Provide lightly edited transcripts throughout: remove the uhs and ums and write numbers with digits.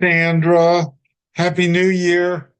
Sandra, Happy New Year.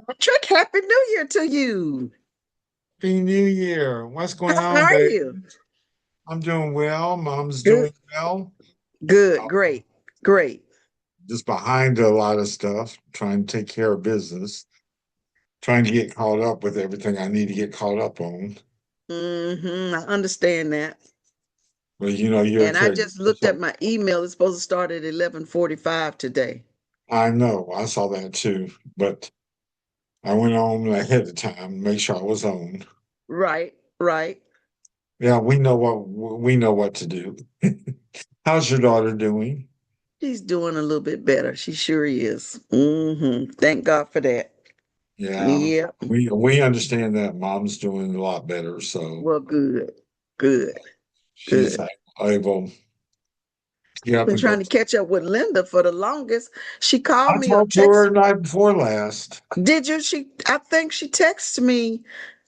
Patrick, Happy New Year to you. Happy New Year. What's How going on, are babe? you? I'm doing well. Mom's Good, doing well. good, Uh, great, great. just behind a lot of stuff, trying to take care of business, trying to get caught up with everything I need to get caught up on. I understand that. But you're a And I caregiver, just looked at so my email. It's supposed to start at 11:45 today. I know I saw that too. But I went on ahead of time, to make sure I was on. Right, right. Yeah, we know what to do. How's your daughter doing? She's doing a little bit better. She sure is. Thank God for that. Yeah, Yeah. we understand that mom's doing a lot better, so Well, good, good, she's good. able to get I've up been and go. trying to catch up with Linda for the longest. She called I me or talked to her texted. night before last. Did you? I think she texted me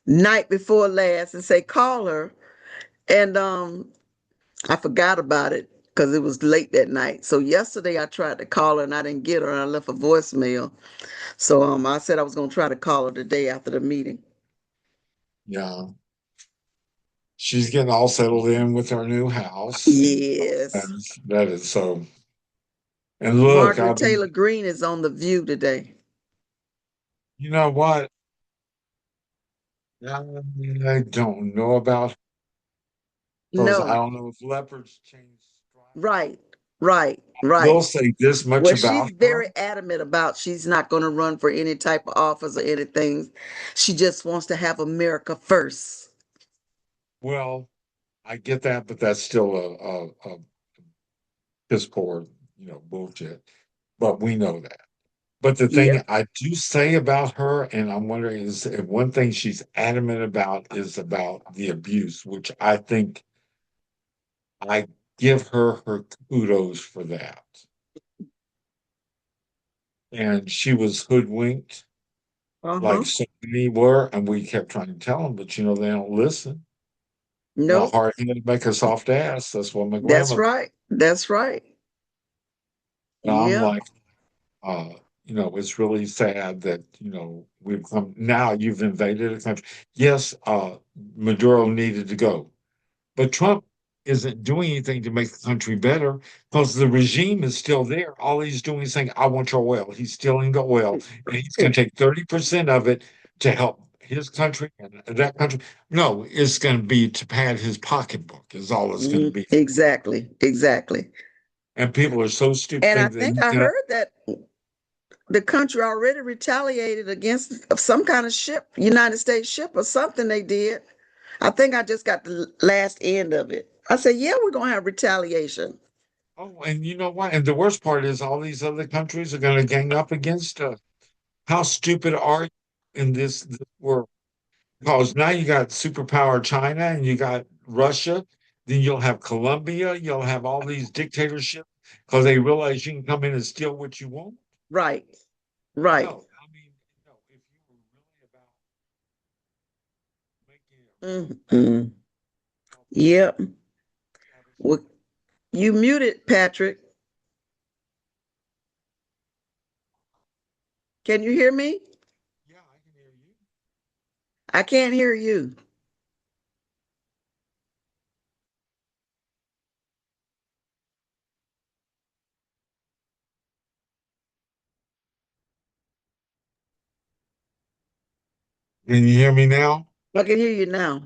night before last and say call her, and I forgot about it because it was late that night. So yesterday I tried to call her and I didn't get her, and I left a voicemail. So I said I was gonna try to call her the day after the meeting. Yeah, she's getting all settled in with our new house. Yes. That is so. And look, Marjorie Taylor Greene is on the View today. you know what? I don't know about because I No, don't know if leopards change stripes. right, right, We'll right. say this much Well, she's about her. very adamant about she's not going to run for any type of office or anything. She just wants to have America first. Well, I get that, but that's still a piss poor, bullshit. But we know that. But the thing Yep. I do say about her, and I'm wondering, is if one thing she's adamant about is about the abuse, which I think I give her kudos for that. And she was hoodwinked, like Uh-huh. so many were, and we kept trying to tell them, but they don't listen. Nope. Hard head make a soft ass. That's what my That's grandmother. right. That's right. And I'm Yep. like, uh, it's really sad that, we've come now you've invaded a country. Yes, Maduro needed to go, but Trump isn't doing anything to make the country better because the regime is still there. All he's doing is saying, I want your oil. He's stealing the oil, and he's going to take 30% of it to help his country and that country. No, it's going to be to pad his pocketbook, is all it's going to be. Exactly. Exactly. And people are so stupid And I think that think he's I going to. heard that the country already retaliated against some kind of ship, United States ship or something they did. I think I just got the last end of it. I said, yeah, we're going to have retaliation. Oh, and you know what? And the worst part is all these other countries are going to gang up against us. How stupid are you in this world? Because now you got superpower China and you got Russia, then you'll have Colombia, you'll have all these dictatorships because they realize you can come in and steal what you want. Right. Right. No, I mean, no, if you were really about making it really better, Mm-hmm. Yep. Well, you muted, Patrick. Can you hear me? yeah, I can hear you. I can't hear you. Can you hear me now? I can hear you now.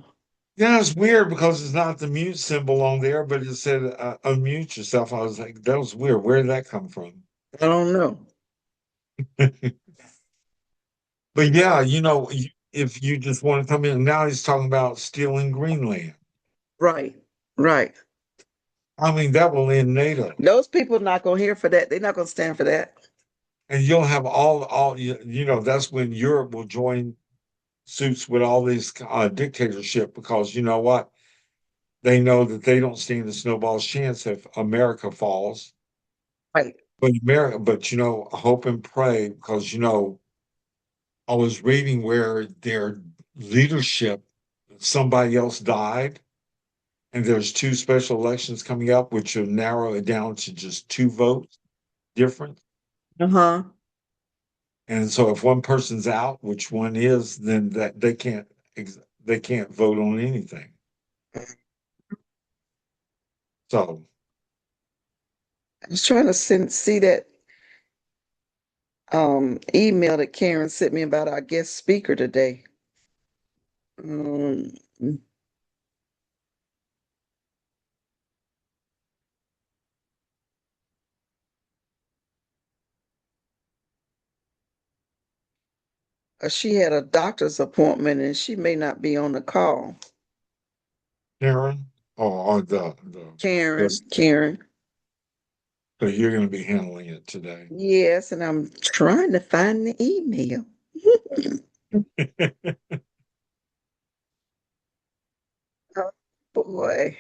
Yeah, it's weird because it's not the mute symbol on there, but it said unmute yourself. I was like, that was weird. Where did that come from? I don't know. But yeah, if you just want to come in, now he's talking about stealing Greenland. Right, right. I mean, that will end NATO. Those people not gonna hear for that. They're not gonna stand for that. And you'll have that's when Europe will join suits with all these dictatorship because you know what? They know that they don't stand a snowball's chance if America falls. Right. But hope and pray because I was reading where their leadership, somebody else died, and there's two special elections coming up, which will narrow it down to just two votes difference. Uh-huh. And so if one person's out, which one is, then that they can't vote on anything. So I was trying to see that email that Karen sent me about our guest speaker today. Um, she had a doctor's appointment and she may not be on the call. Karen, or the Karen, yes, Karen. so you're going to be handling it today. Yes, and I'm trying to find the email. Oh, boy.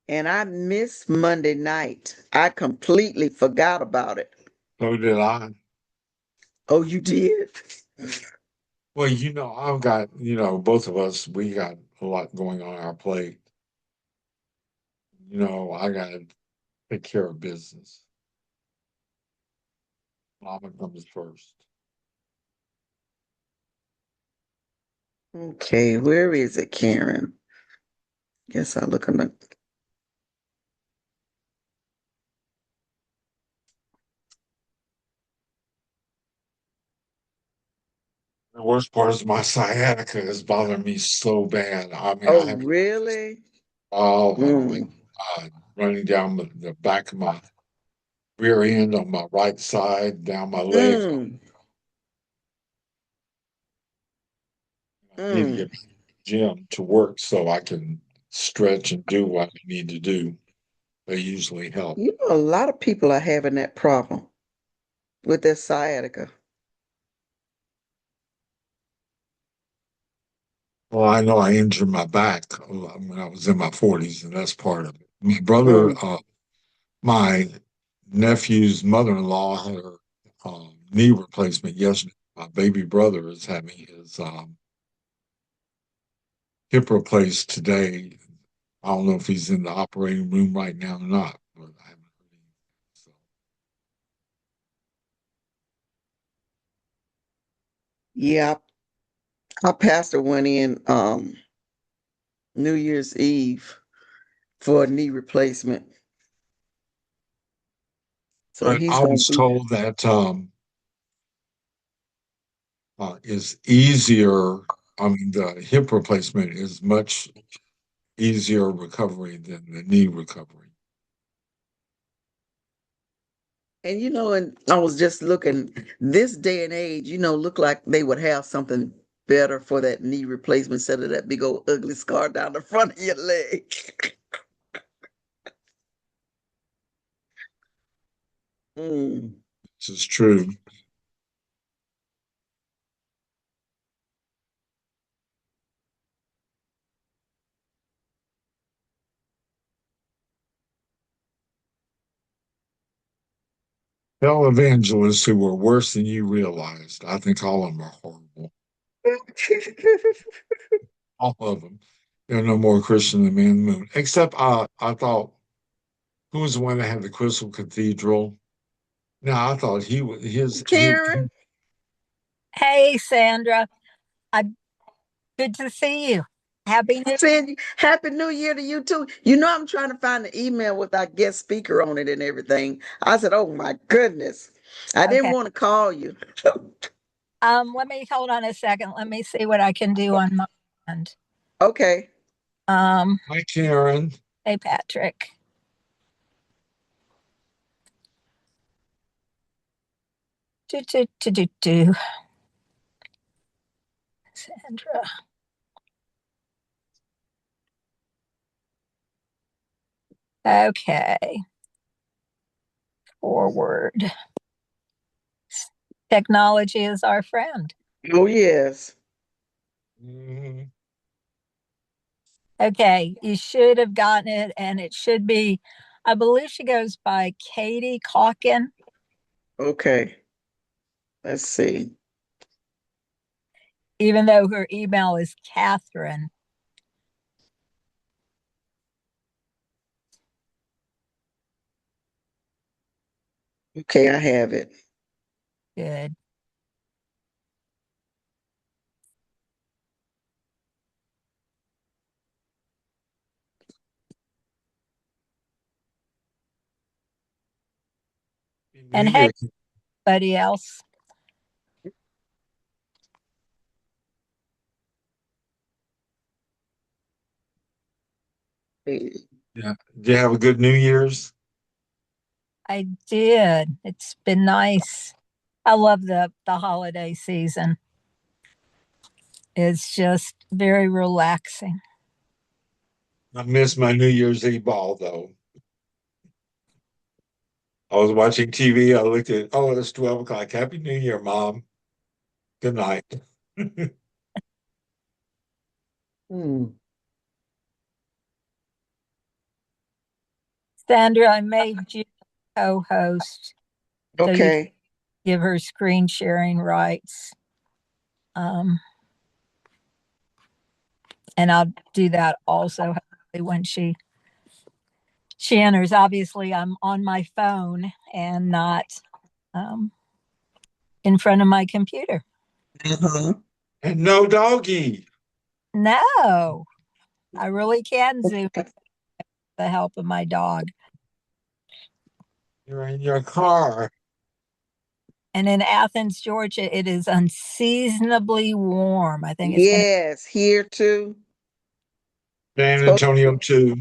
And I missed Monday night. I completely forgot about it. So did I. Oh, you did? Well, I've got, both of us, we got a lot going on our plate. I got to take care of business. Mama comes first. Okay, where is it, Karen? Guess I'll look on the. The worst part is my sciatica is bothering me so bad. I mean, Oh, I have, really? oh my Mm, God, running down the back of my rear end on my right side, down my leg. mm, I need to mm. get to the gym to work so I can stretch and do what I need to do. They usually help. You know, a lot of people are having that problem with their sciatica. Well, I know I injured my back when I was in my 40s, and that's part of it. Mm. My nephew's mother-in-law had her knee replacement yesterday. My baby brother is having his hip replaced today. I don't know if he's in the operating room right now or not, but I haven't heard anything. So, Yeah, our pastor went in New Year's Eve for a knee replacement. So but he's I gonna was be. told that is easier. I mean, the hip replacement is much easier recovery than the knee recovery. And and I was just looking, this day and age, look like they would have something better for that knee replacement instead of that big old ugly scar down the front of your leg. Mm. This is true. Tell evangelists who were worse than you realized. I think all of them are horrible. All of them. They're no more Christian than man in the moon. Except I thought, who was the one that had the Crystal Cathedral? No, I thought he was Karen, Hey, Sandra. I Good to see you. Happy New saying Happy New Year to you too. I'm trying to find the email with our guest speaker on it and everything. I said, oh my goodness. I didn't Okay. want to call you. Let me hold on a second. Let me see what I can do on my end. Okay. Um, Hi, Karen. hey, Patrick. Do, do, do, do, do. Sandra. Okay. Forward. Technology is our friend. Oh, yes. Mhm. Okay. You should have gotten it, and it should be, I believe she goes by Katie Calkin, Okay. Let's see. even though her email is Catherine. Okay, I have it. Good. New And hey, Year. everybody else. Yeah. Did you have a good New Year's? I did. It's been nice. I love the holiday season. It's just very relaxing. I missed my New Year's Eve ball though. I was watching TV. I looked at, oh, it's 12 o'clock. Happy New Year, Mom. Good night. Hmm. Sandra, I made you co-host so you can Okay. give her screen sharing rights. Um, and I'll do that also when she enters. Obviously, I'm on my phone and not um, in front of my computer. Uh-huh. And no doggy. No, I really can zoom with the help of my dog. You're in your car. And in Athens, Georgia, it is unseasonably warm. I think it's going to, Yes, here too. San Supposed Antonio too.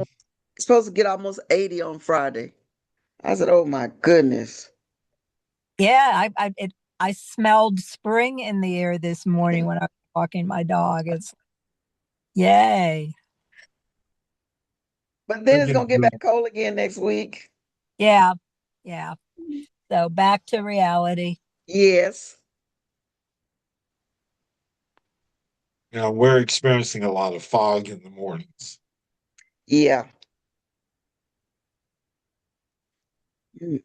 supposed to get almost 80 on Friday. I said, "Oh my goodness." yeah, I smelled spring in the air this morning when I was walking my dog. It's yay. But We're then it's getting gonna get good. back cold again next week. Yeah, yeah. So back to reality. Yes. Now we're experiencing a lot of fog in the mornings. Yeah. Mm.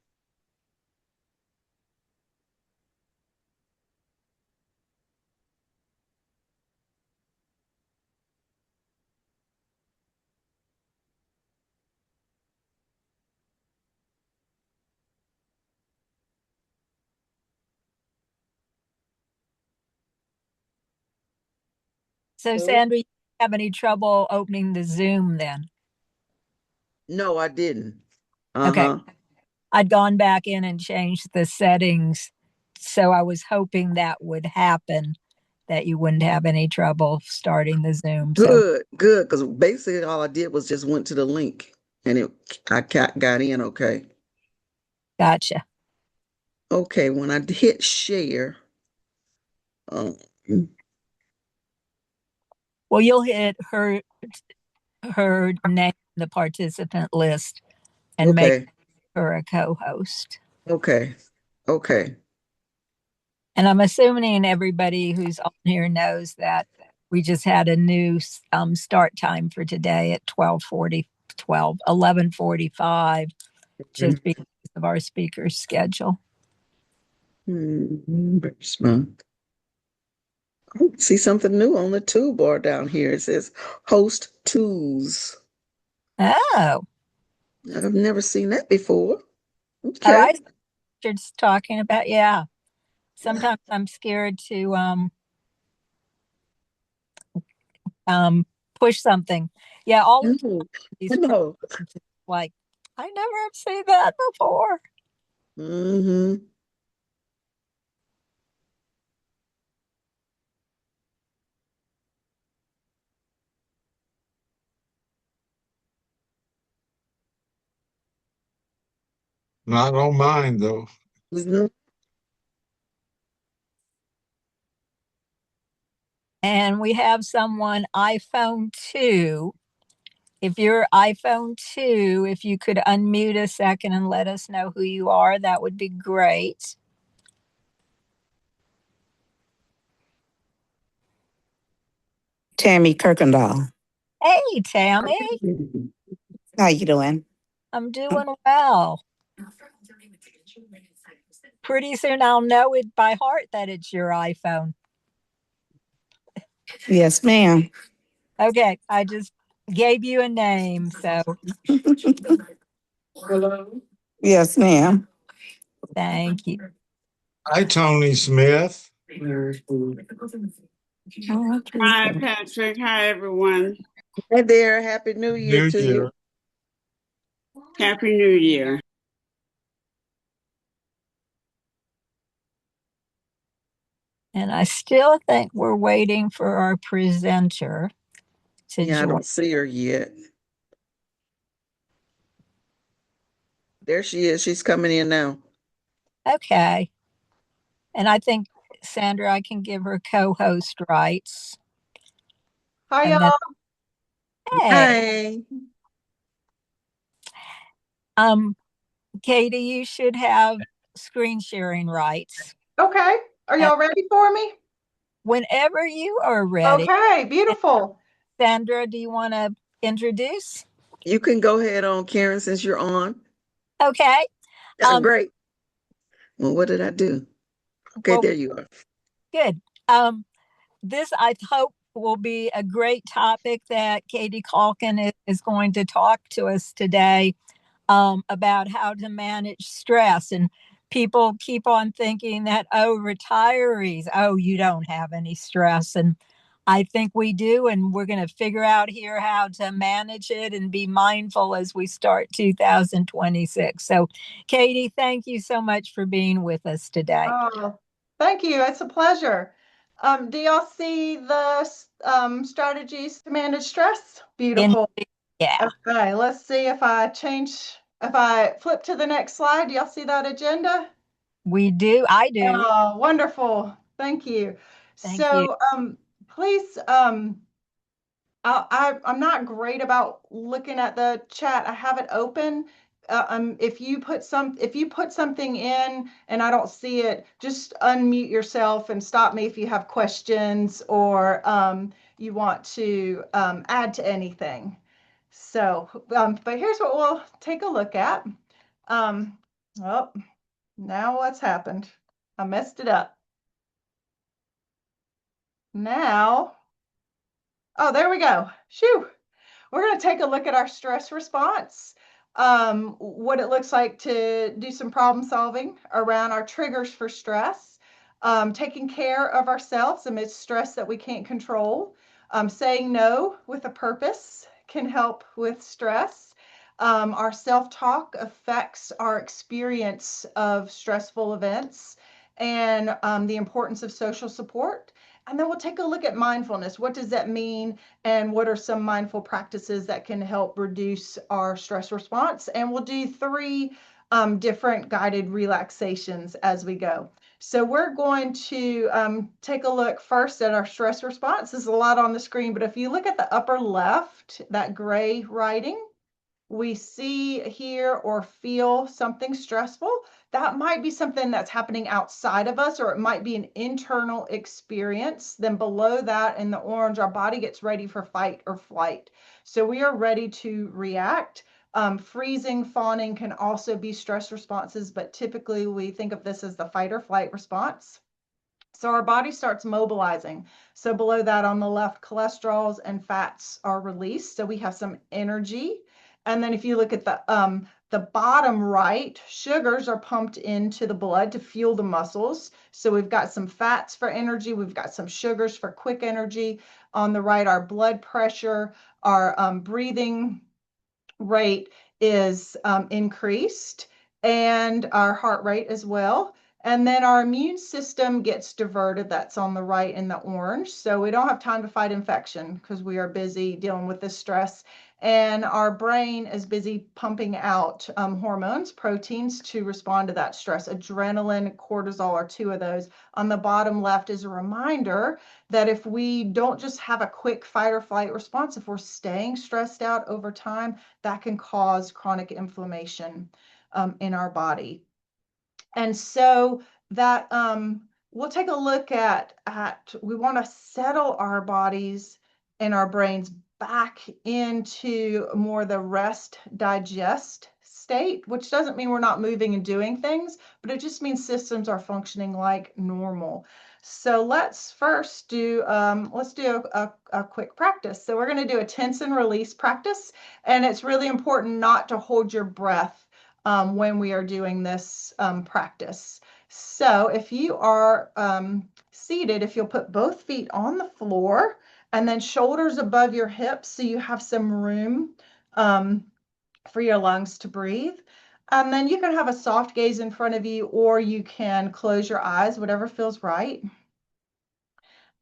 So So, Sandra, you have any trouble opening the Zoom then? no, I didn't. Okay. Uh-huh. I'd gone back in and changed the settings. So I was hoping that would happen, that you wouldn't have any trouble starting the Zoom. So Good, good. Because basically all I did was just went to the link and I got in okay. gotcha. Okay, when I hit share, um, Well, you'll hit her name in the participant list and make okay, her a co-host. okay, okay. And I'm assuming everybody who's on here knows that we just had a new start time for today at 11:45, just because of our speaker's schedule. Next month. Oh, see something new on the toolbar down here. It says host tools. Oh, I've never seen that before. oh, Okay. I just talking about, yeah. Sometimes I'm scared to um push something. Yeah, all the No, these no. programs, it's like I never have seen that before. Mm-hmm. Not on mine though. Mhm. And we have someone iPhone 2. If you're iPhone 2, if you could unmute a second and let us know who you are, that would be great. Tammy Kirkendall. Hey, Tammy. How you doing? I'm doing well. Pretty soon I'll know it by heart that it's your iPhone. Yes, ma'am. Okay, I just gave you a name, so Yes, ma'am. thank you. Hi, Tony Smith. Hi, Patrick. Hi, everyone. Hey there, Happy New Year New to you. Year. Happy New Year. And I still think we're waiting for our presenter to Yeah, I join. don't see her yet. There she is. She's coming in now. Okay. And I think, Sandra, I can give her co host rights. Hi, And then, y'all. hey, Hi. um, Katie, you should have screen sharing rights. Okay. Are And y'all ready for me? whenever you are ready, Okay, beautiful. Sandra, do you want to introduce? You can go ahead on, Karen, since you're on. Okay. Yeah, Um, great. Well, what did I do? Okay, well, there you are. good. This, I hope, will be a great topic that Katie Calkin is going to talk to us today about how to manage stress. And people keep on thinking that, oh, retirees, oh, you don't have any stress. And I think we do. And we're going to figure out here how to manage it and be mindful as we start 2026. So, Katie, thank you so much for being with us today. Oh, thank you. It's a pleasure. Do y'all see the strategies to manage stress? And Beautiful. yeah, Okay, let's see if I flip to the next slide. Do y'all see that agenda? we do. I do. Oh, wonderful. Thank you. Thank you. So, please, I'm not great about looking at the chat. I have it open. If you put something in and I don't see it, just unmute yourself and stop me if you have questions or you want to add to anything. So, but here's what we'll take a look at. Um, oh, now what's happened? I messed it up. Now, oh, there we go. Shoo. We're going to take a look at our stress response, what it looks like to do some problem solving around our triggers for stress, taking care of ourselves amidst stress that we can't control, saying no with a purpose can help with stress. Our self talk affects our experience of stressful events and the importance of social support. And then we'll take a look at mindfulness. What does that mean? And what are some mindful practices that can help reduce our stress response? And we'll do three different guided relaxations as we go. So we're going to take a look first at our stress response. There's a lot on the screen, but if you look at the upper left, that gray writing, we see, hear, or feel something stressful, that might be something that's happening outside of us, or it might be an internal experience. Then below that in the orange, our body gets ready for fight or flight. So we are ready to react. Freezing, fawning can also be stress responses, but typically we think of this as the fight or flight response. So our body starts mobilizing. So below that on the left, cholesterols and fats are released. So we have some energy. And then if you look at the bottom right, sugars are pumped into the blood to fuel the muscles. So we've got some fats for energy. We've got some sugars for quick energy. On the right, our blood pressure, our breathing rate is increased and our heart rate as well. And then our immune system gets diverted. That's on the right in the orange. So we don't have time to fight infection because we are busy dealing with this stress. and our brain is busy pumping out hormones, proteins to respond to that stress. Adrenaline, cortisol are two of those. On the bottom left is a reminder that if we don't just have a quick fight or flight response, if we're staying stressed out over time, that can cause chronic inflammation in our body. And so that we'll take a look at we want to settle our bodies and our brains back into more the rest digest state, which doesn't mean we're not moving and doing things, but it just means systems are functioning like normal. So let's first do a quick practice. So we're going to do a tense and release practice, and it's really important not to hold your breath when we are doing this practice. So if you are seated, if you'll put both feet on the floor and then shoulders above your hips so you have some room for your lungs to breathe. And then you can have a soft gaze in front of you, or you can close your eyes, whatever feels right.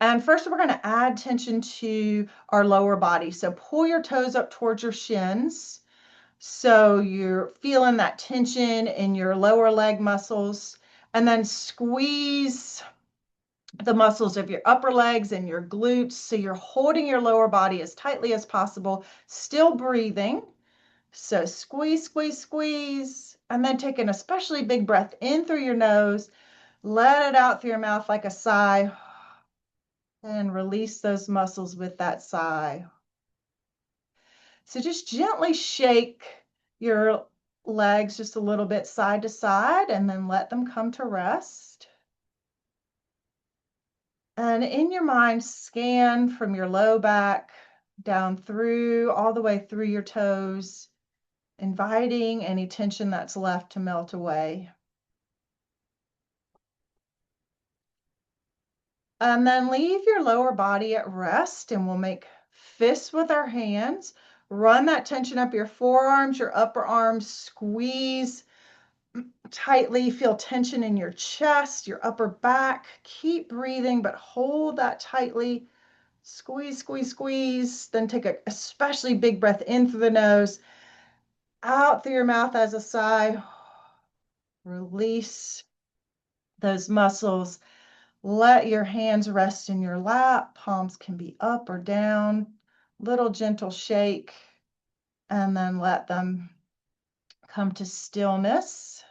And first, we're going to add tension to our lower body. So pull your toes up towards your shins. So you're feeling that tension in your lower leg muscles, and then squeeze the muscles of your upper legs and your glutes. So you're holding your lower body as tightly as possible, still breathing. So squeeze, squeeze, squeeze, and then take an especially big breath in through your nose, let it out through your mouth like a sigh, and release those muscles with that sigh. So just gently shake your legs just a little bit side to side and then let them come to rest. And in your mind, scan from your low back down through, all the way through your toes, inviting any tension that's left to melt away. And then leave your lower body at rest, and we'll make fists with our hands. Run that tension up your forearms, your upper arms, squeeze tightly, feel tension in your chest, your upper back. Keep breathing, but hold that tightly. Squeeze, squeeze, squeeze. Then take a especially big breath in through the nose, out through your mouth as a sigh. Release those muscles. Let your hands rest in your lap. Palms can be up or down. Little gentle shake, and then let them come to stillness.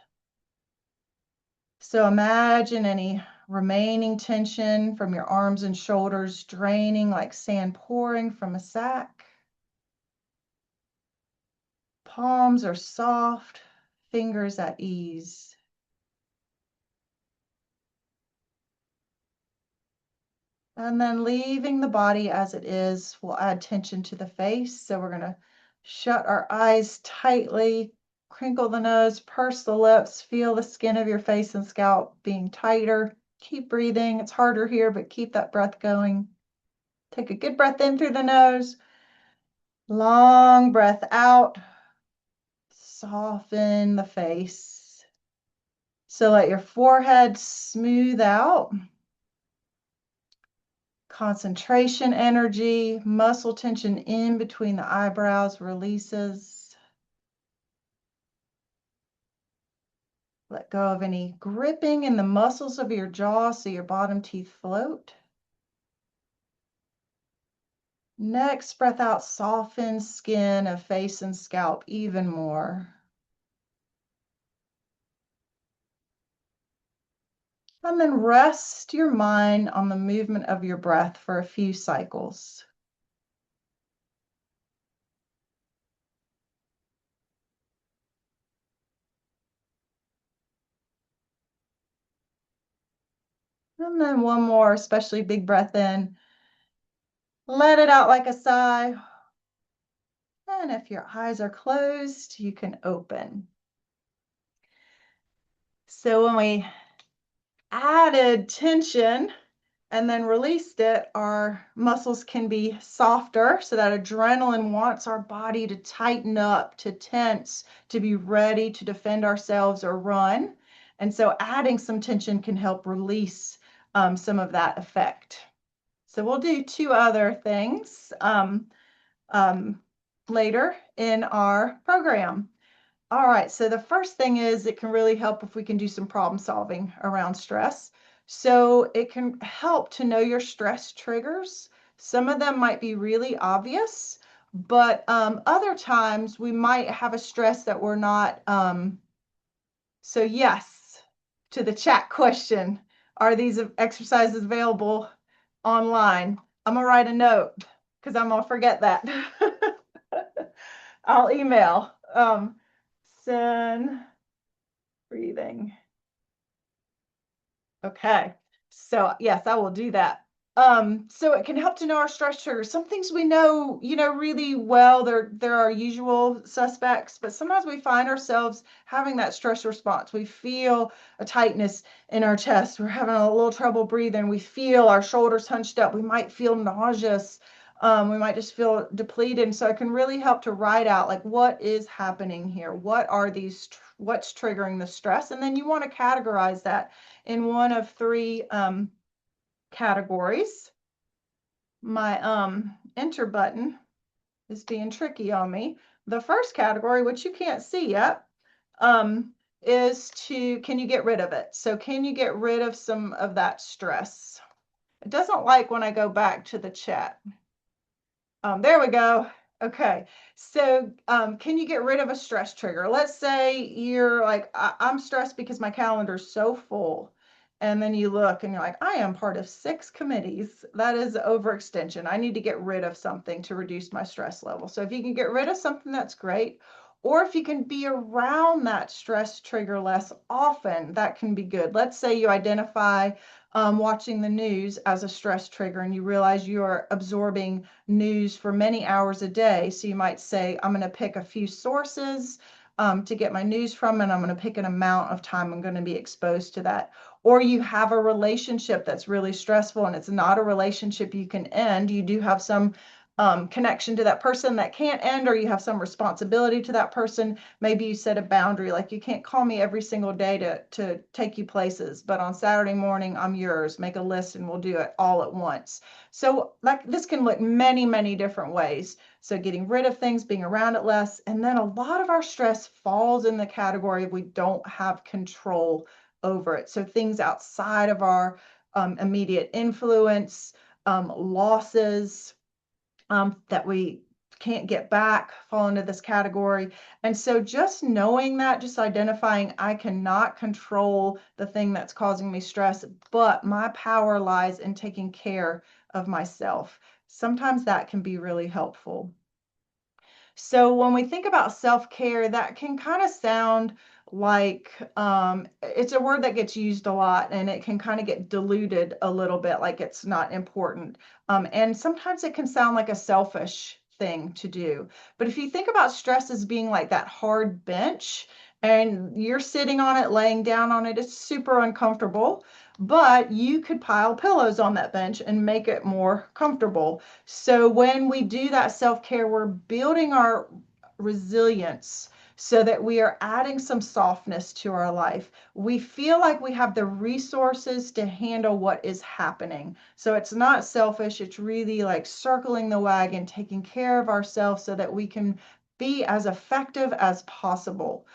So imagine any remaining tension from your arms and shoulders draining like sand pouring from a sack. Palms are soft, fingers at ease. And then leaving the body as it is, we'll add tension to the face. So we're going to shut our eyes tightly, crinkle the nose, purse the lips, feel the skin of your face and scalp being tighter. Keep breathing. It's harder here, but keep that breath going. Take a good breath in through the nose. Long breath out. Soften the face. So let your forehead smooth out. Concentration energy, muscle tension in between the eyebrows releases. Let go of any gripping in the muscles of your jaw so your bottom teeth float. Next breath out, soften skin of face and scalp even more. And then rest your mind on the movement of your breath for a few cycles. And then one more, especially big breath in. Let it out like a sigh. And if your eyes are closed, you can open. So when we added tension and then released it, our muscles can be softer, so that adrenaline wants our body to tighten up, to tense, to be ready to defend ourselves or run. And so adding some tension can help release some of that effect. So we'll do two other things. later in our program. All right, so the first thing is it can really help if we can do some problem solving around stress. So it can help to know your stress triggers. Some of them might be really obvious, but other times we might have a stress that we're not. So yes, to the chat question, are these exercises available online? I'm gonna write a note because I'm gonna forget that. I'll email. Send breathing. Okay. So yes, I will do that. So it can help to know our stress triggers. Some things we know, really well. They're our usual suspects, but sometimes we find ourselves having that stress response. We feel a tightness in our chest. We're having a little trouble breathing. We feel our shoulders hunched up. We might feel nauseous. We might just feel depleted. And so it can really help to write out like what is happening here. What are these? What's triggering the stress? And then you want to categorize that in one of three categories. My enter button is being tricky on me. The first category, which you can't see yet, is can you get rid of it? So can you get rid of some of that stress? It doesn't like when I go back to the chat. There we go. Okay. So can you get rid of a stress trigger? Let's say you're like, I'm stressed because my calendar's so full. And then you look and you're like, I am part of 6 committees. That is overextension. I need to get rid of something to reduce my stress level. So if you can get rid of something, that's great. Or if you can be around that stress trigger less often, that can be good. Let's say you identify watching the news as a stress trigger and you realize you're absorbing news for many hours a day. So you might say, I'm going to pick a few sources to get my news from, and I'm going to pick an amount of time I'm going to be exposed to that. Or you have a relationship that's really stressful and it's not a relationship you can end. You do have some connection to that person that can't end, or you have some responsibility to that person. Maybe you set a boundary, like you can't call me every single day to take you places, but on Saturday morning, I'm yours. Make a list and we'll do it all at once. So like this can look many, many different ways. So getting rid of things, being around it less, and then a lot of our stress falls in the category of we don't have control over it. So things outside of our immediate influence, losses, that we can't get back fall into this category. And so just knowing that, just identifying I cannot control the thing that's causing me stress, but my power lies in taking care of myself. Sometimes that can be really helpful. So when we think about self-care, that can kind of sound like it's a word that gets used a lot and it can kind of get diluted a little bit, like it's not important. And sometimes it can sound like a selfish thing to do. But if you think about stress as being like that hard bench and you're sitting on it, laying down on it, it's super uncomfortable, but you could pile pillows on that bench and make it more comfortable. So when we do that self-care, we're building our resilience so that we are adding some softness to our life. We feel like we have the resources to handle what is happening. So it's not selfish, it's really like circling the wagon, taking care of ourselves so that we can be as effective as possible.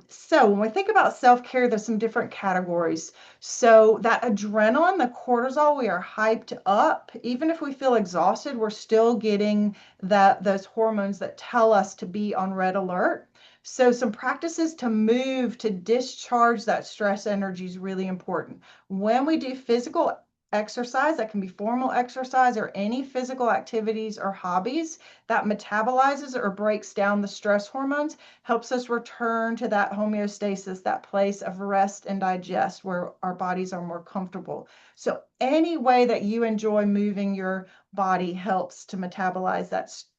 So when we think about self-care, there's some different categories. So that adrenaline, the cortisol, we are hyped up. Even if we feel exhausted, we're still getting those hormones that tell us to be on red alert. So some practices to move, to discharge that stress energy is really important. When we do physical exercise, that can be formal exercise or any physical activities or hobbies that metabolizes or breaks down the stress hormones, helps us return to that homeostasis, that place of rest and digest where our bodies are more comfortable. So any way that you enjoy moving your body helps to metabolize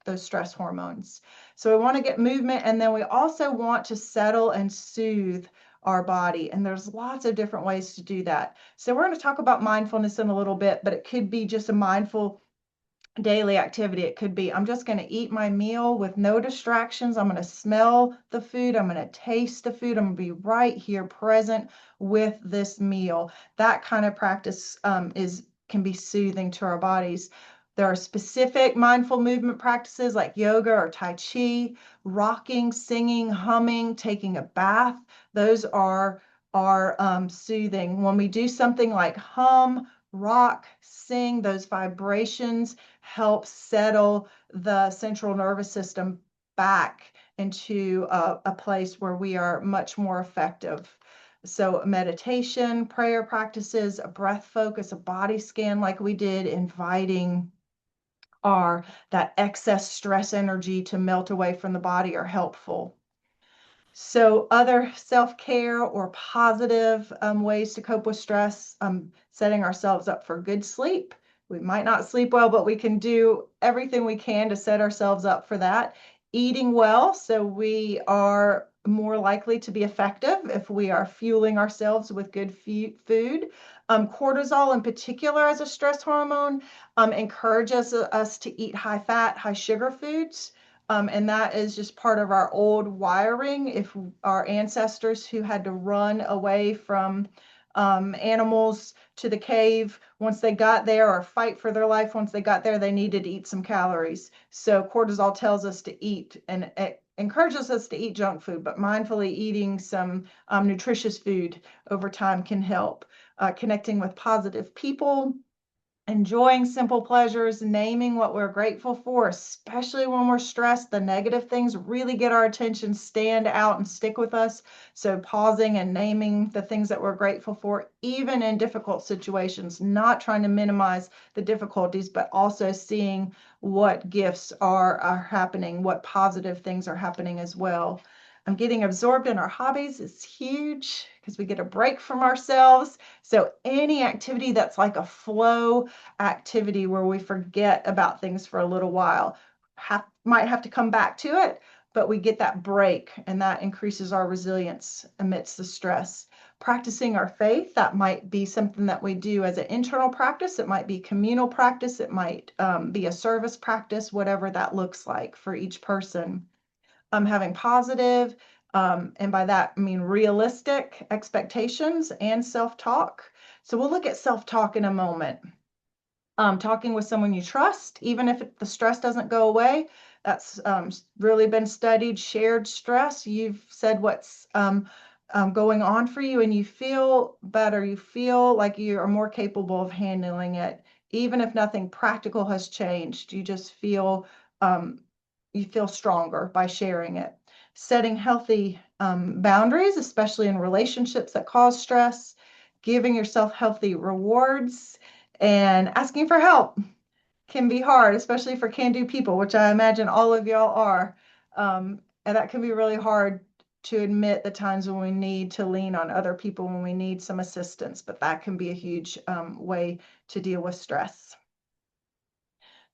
those stress hormones. So we want to get movement, and then we also want to settle and soothe our body. And there's lots of different ways to do that. So we're going to talk about mindfulness in a little bit, but it could be just a mindful daily activity. It could be, I'm just going to eat my meal with no distractions. I'm going to smell the food. I'm going to taste the food. I'm going to be right here present with this meal. That kind of practice can be soothing to our bodies. There are specific mindful movement practices like yoga or Tai Chi, rocking, singing, humming, taking a bath. Those are soothing. When we do something like hum, rock, sing, those vibrations help settle the central nervous system back into a place where we are much more effective. So meditation, prayer practices, a breath focus, a body scan like we did, inviting that excess stress energy to melt away from the body are helpful. So other self-care or positive ways to cope with stress, setting ourselves up for good sleep. We might not sleep well, but we can do everything we can to set ourselves up for that. Eating well, so we are more likely to be effective if we are fueling ourselves with good food. Cortisol in particular as a stress hormone encourages us to eat high fat, high sugar foods. And that is just part of our old wiring. If our ancestors who had to run away from animals to the cave, once they got there, or fight for their life, once they got there, they needed to eat some calories. So cortisol tells us to eat, and it encourages us to eat junk food, but mindfully eating some nutritious food over time can help. Connecting with positive people, enjoying simple pleasures, naming what we're grateful for, especially when we're stressed. The negative things really get our attention, stand out, and stick with us. So pausing and naming the things that we're grateful for, even in difficult situations, not trying to minimize the difficulties, but also seeing what gifts are happening, what positive things are happening as well. Getting absorbed in our hobbies is huge because we get a break from ourselves. So any activity that's like a flow activity where we forget about things for a little while, might have to come back to it, but we get that break, and that increases our resilience amidst the stress. Practicing our faith, that might be something that we do as an internal practice. It might be communal practice. It might be a service practice, whatever that looks like for each person. Having positive, and by that I mean realistic expectations and self-talk. So we'll look at self-talk in a moment. Talking with someone you trust, even if the stress doesn't go away. That's really been studied. Shared stress, you've said what's going on for you, and you feel better. You feel like you are more capable of handling it, even if nothing practical has changed. You feel stronger by sharing it. Setting healthy boundaries, especially in relationships that cause stress. Giving yourself healthy rewards, and asking for help can be hard, especially for can-do people, which I imagine all of y'all are. And that can be really hard to admit the times when we need to lean on other people, when we need some assistance, but that can be a huge way to deal with stress.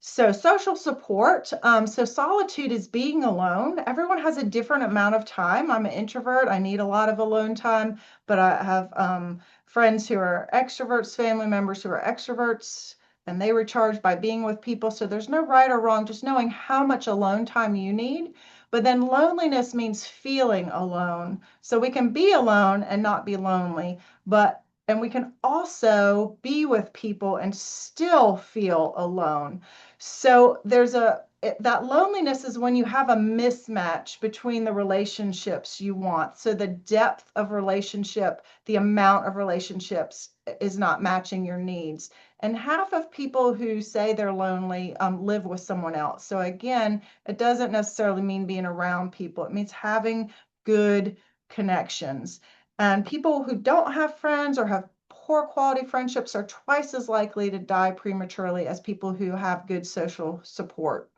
So social support. So solitude is being alone. Everyone has a different amount of time. I'm an introvert. I need a lot of alone time, but I have friends who are extroverts, family members who are extroverts, and they recharge by being with people. So there's no right or wrong, just knowing how much alone time you need. But then loneliness means feeling alone. So we can be alone and not be lonely, and we can also be with people and still feel alone. So that loneliness is when you have a mismatch between the relationships you want. So the depth of relationship, the amount of relationships is not matching your needs. And half of people who say they're lonely live with someone else. So again, it doesn't necessarily mean being around people. It means having good connections. And people who don't have friends or have poor quality friendships are twice as likely to die prematurely as people who have good social support.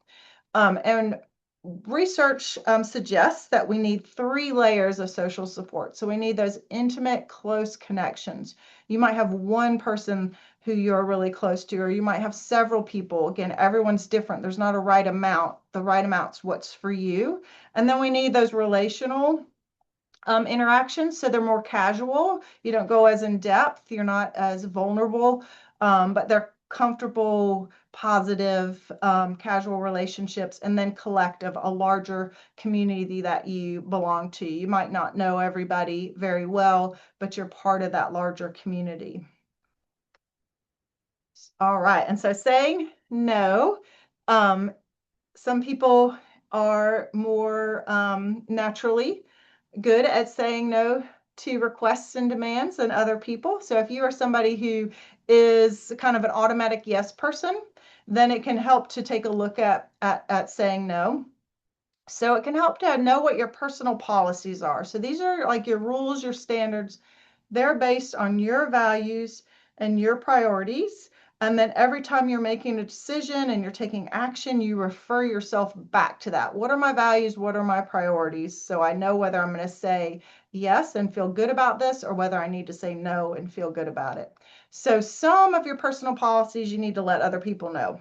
And research suggests that we need 3 layers of social support. So we need those intimate, close connections. You might have one person who you're really close to, or you might have several people. Again, everyone's different. There's not a right amount. The right amount's what's for you. And then we need those relational interactions, so they're more casual. You don't go as in depth. You're not as vulnerable, but they're comfortable, positive, casual relationships, and then collective, a larger community that you belong to. You might not know everybody very well, but you're part of that larger community. All right, and so saying no. Some people are more naturally good at saying no to requests and demands than other people. So if you are somebody who is kind of an automatic yes person, then it can help to take a look at saying no. So it can help to know what your personal policies are. So these are like your rules, your standards. They're based on your values and your priorities. And then every time you're making a decision and you're taking action, you refer yourself back to that. What are my values? What are my priorities? So I know whether I'm going to say yes and feel good about this, or whether I need to say no and feel good about it. So some of your personal policies you need to let other people know.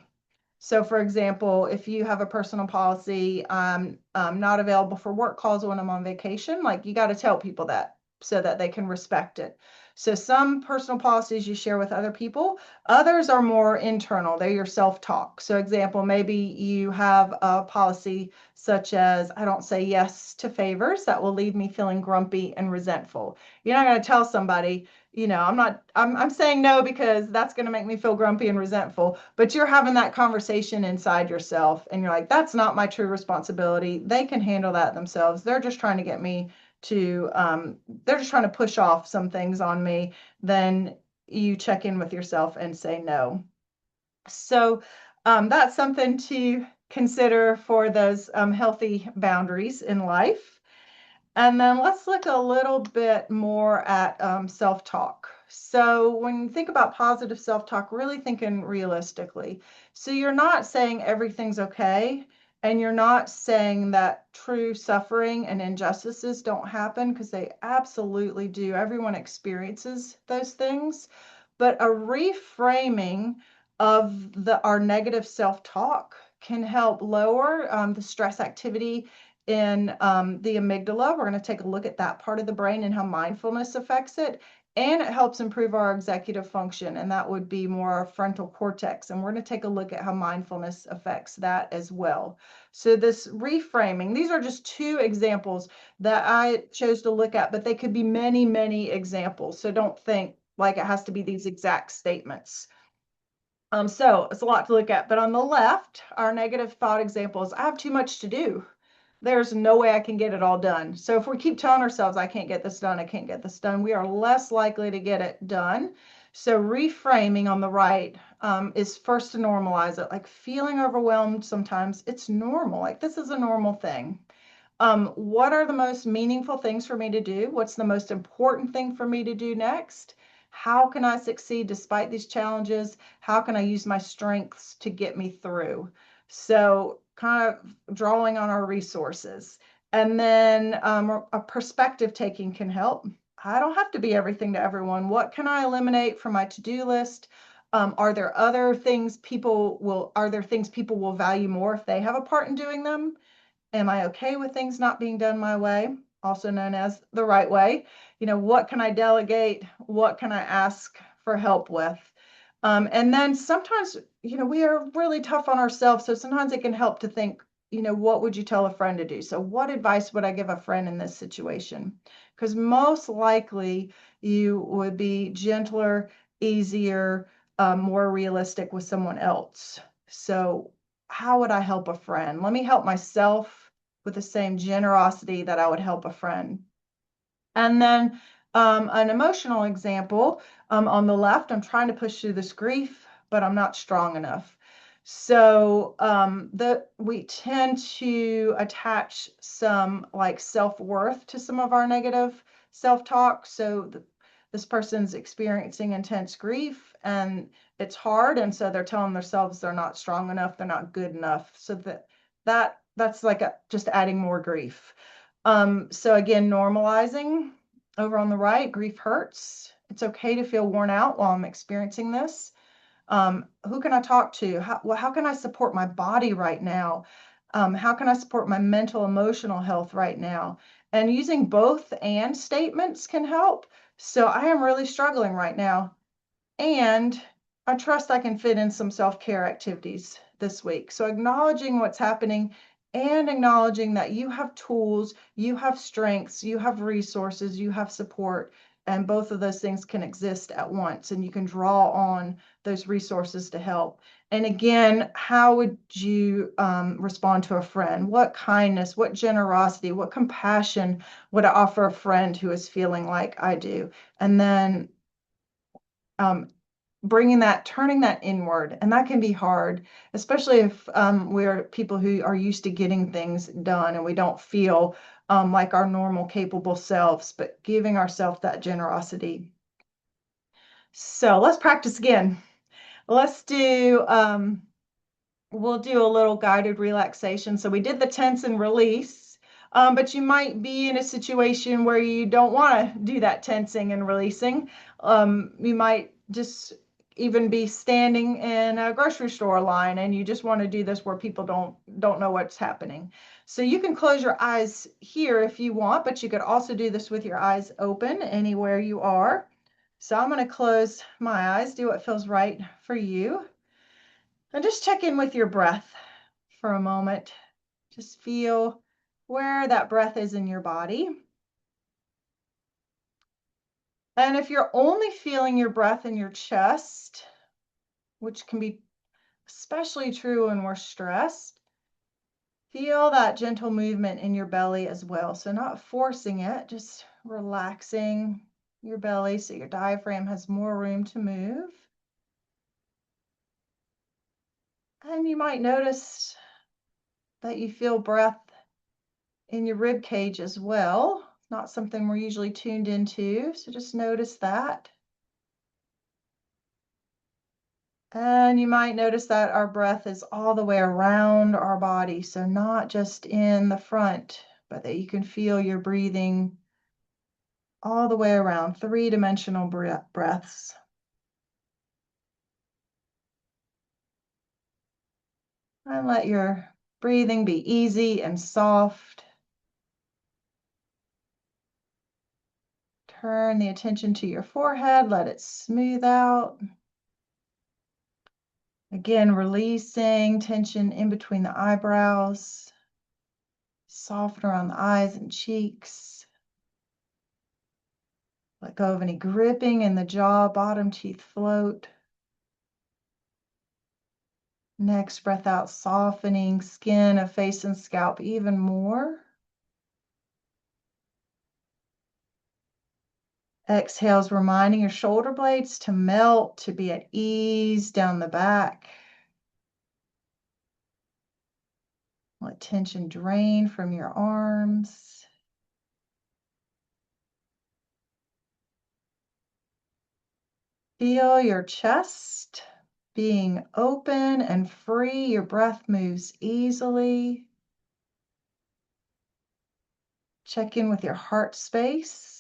So for example, if you have a personal policy, I'm not available for work calls when I'm on vacation, like you got to tell people that so that they can respect it. So some personal policies you share with other people, others are more internal. They're your self-talk. So example, maybe you have a policy such as, I don't say yes to favors that will leave me feeling grumpy and resentful. You're not going to tell somebody, I'm saying no because that's going to make me feel grumpy and resentful, but you're having that conversation inside yourself and you're like, that's not my true responsibility. They can handle that themselves. They're just trying to get me to, they're just trying to push off some things on me. Then you check in with yourself and say no. So that's something to consider for those healthy boundaries in life. And then let's look a little bit more at self-talk. So when you think about positive self-talk, really thinking realistically. So you're not saying everything's okay, and you're not saying that true suffering and injustices don't happen, because they absolutely do. Everyone experiences those things. But a reframing of our negative self-talk can help lower the stress activity in the amygdala. We're going to take a look at that part of the brain and how mindfulness affects it. And it helps improve our executive function, and that would be more our frontal cortex. And we're going to take a look at how mindfulness affects that as well. So this reframing, these are just two examples that I chose to look at, but they could be many, many examples. So don't think like it has to be these exact statements. So it's a lot to look at. But on the left, our negative thought examples, I have too much to do. There's no way I can get it all done. So if we keep telling ourselves, I can't get this done, I can't get this done, we are less likely to get it done. So reframing on the right is first to normalize it, like feeling overwhelmed sometimes. It's normal, like this is a normal thing. What are the most meaningful things for me to do? What's the most important thing for me to do next? How can I succeed despite these challenges? How can I use my strengths to get me through? So kind of drawing on our resources. And then a perspective taking can help. I don't have to be everything to everyone. What can I eliminate from my to-do list? Are there things people will value more if they have a part in doing them? Am I okay with things not being done my way, also known as the right way? What can I delegate? What can I ask for help with? And then sometimes, we are really tough on ourselves. So sometimes it can help to think, what would you tell a friend to do? So what advice would I give a friend in this situation? Because most likely you would be gentler, easier, more realistic with someone else. So how would I help a friend? Let me help myself with the same generosity that I would help a friend. And then an emotional example on the left, I'm trying to push through this grief, but I'm not strong enough. So we tend to attach some like self-worth to some of our negative self-talk. So this person's experiencing intense grief and it's hard. And so they're telling themselves they're not strong enough, they're not good enough. So that's like just adding more grief. So again, normalizing over on the right, grief hurts. It's okay to feel worn out while I'm experiencing this. Who can I talk to? How can I support my body right now? How can I support my mental, emotional health right now? And using both and statements can help. So I am really struggling right now. And I trust I can fit in some self-care activities this week. So acknowledging what's happening and acknowledging that you have tools, you have strengths, you have resources, you have support And both of those things can exist at once, and you can draw on those resources to help. And again, how would you respond to a friend? What kindness, what generosity, what compassion would I offer a friend who is feeling like I do? And then turning that inward. And that can be hard, especially if we're people who are used to getting things done and we don't feel like our normal capable selves, but giving ourselves that generosity. So let's practice again. Let's do, we'll do a little guided relaxation. So we did the tense and release, but you might be in a situation where you don't want to do that tensing and releasing. You might just even be standing in a grocery store line and you just want to do this where people don't know what's happening. So you can close your eyes here if you want, but you could also do this with your eyes open anywhere you are. So I'm going to close my eyes, do what feels right for you. And just check in with your breath for a moment. Just feel where that breath is in your body. And if you're only feeling your breath in your chest, which can be especially true when we're stressed, feel that gentle movement in your belly as well. So not forcing it, just relaxing your belly so your diaphragm has more room to move. And you might notice that you feel breath in your rib cage as well. Not something we're usually tuned into, so just notice that. And you might notice that our breath is all the way around our body, so not just in the front, but that you can feel your breathing all the way around, three-dimensional breaths. And let your breathing be easy and soft. Turn the attention to your forehead, let it smooth out. Again, releasing tension in between the eyebrows, soft around the eyes and cheeks. Let go of any gripping in the jaw, bottom teeth float. Next breath out, softening skin of face and scalp even more. Exhales, reminding your shoulder blades to melt, to be at ease down the back. Let tension drain from your arms. Feel your chest being open and free. Your breath moves easily. Check in with your heart space.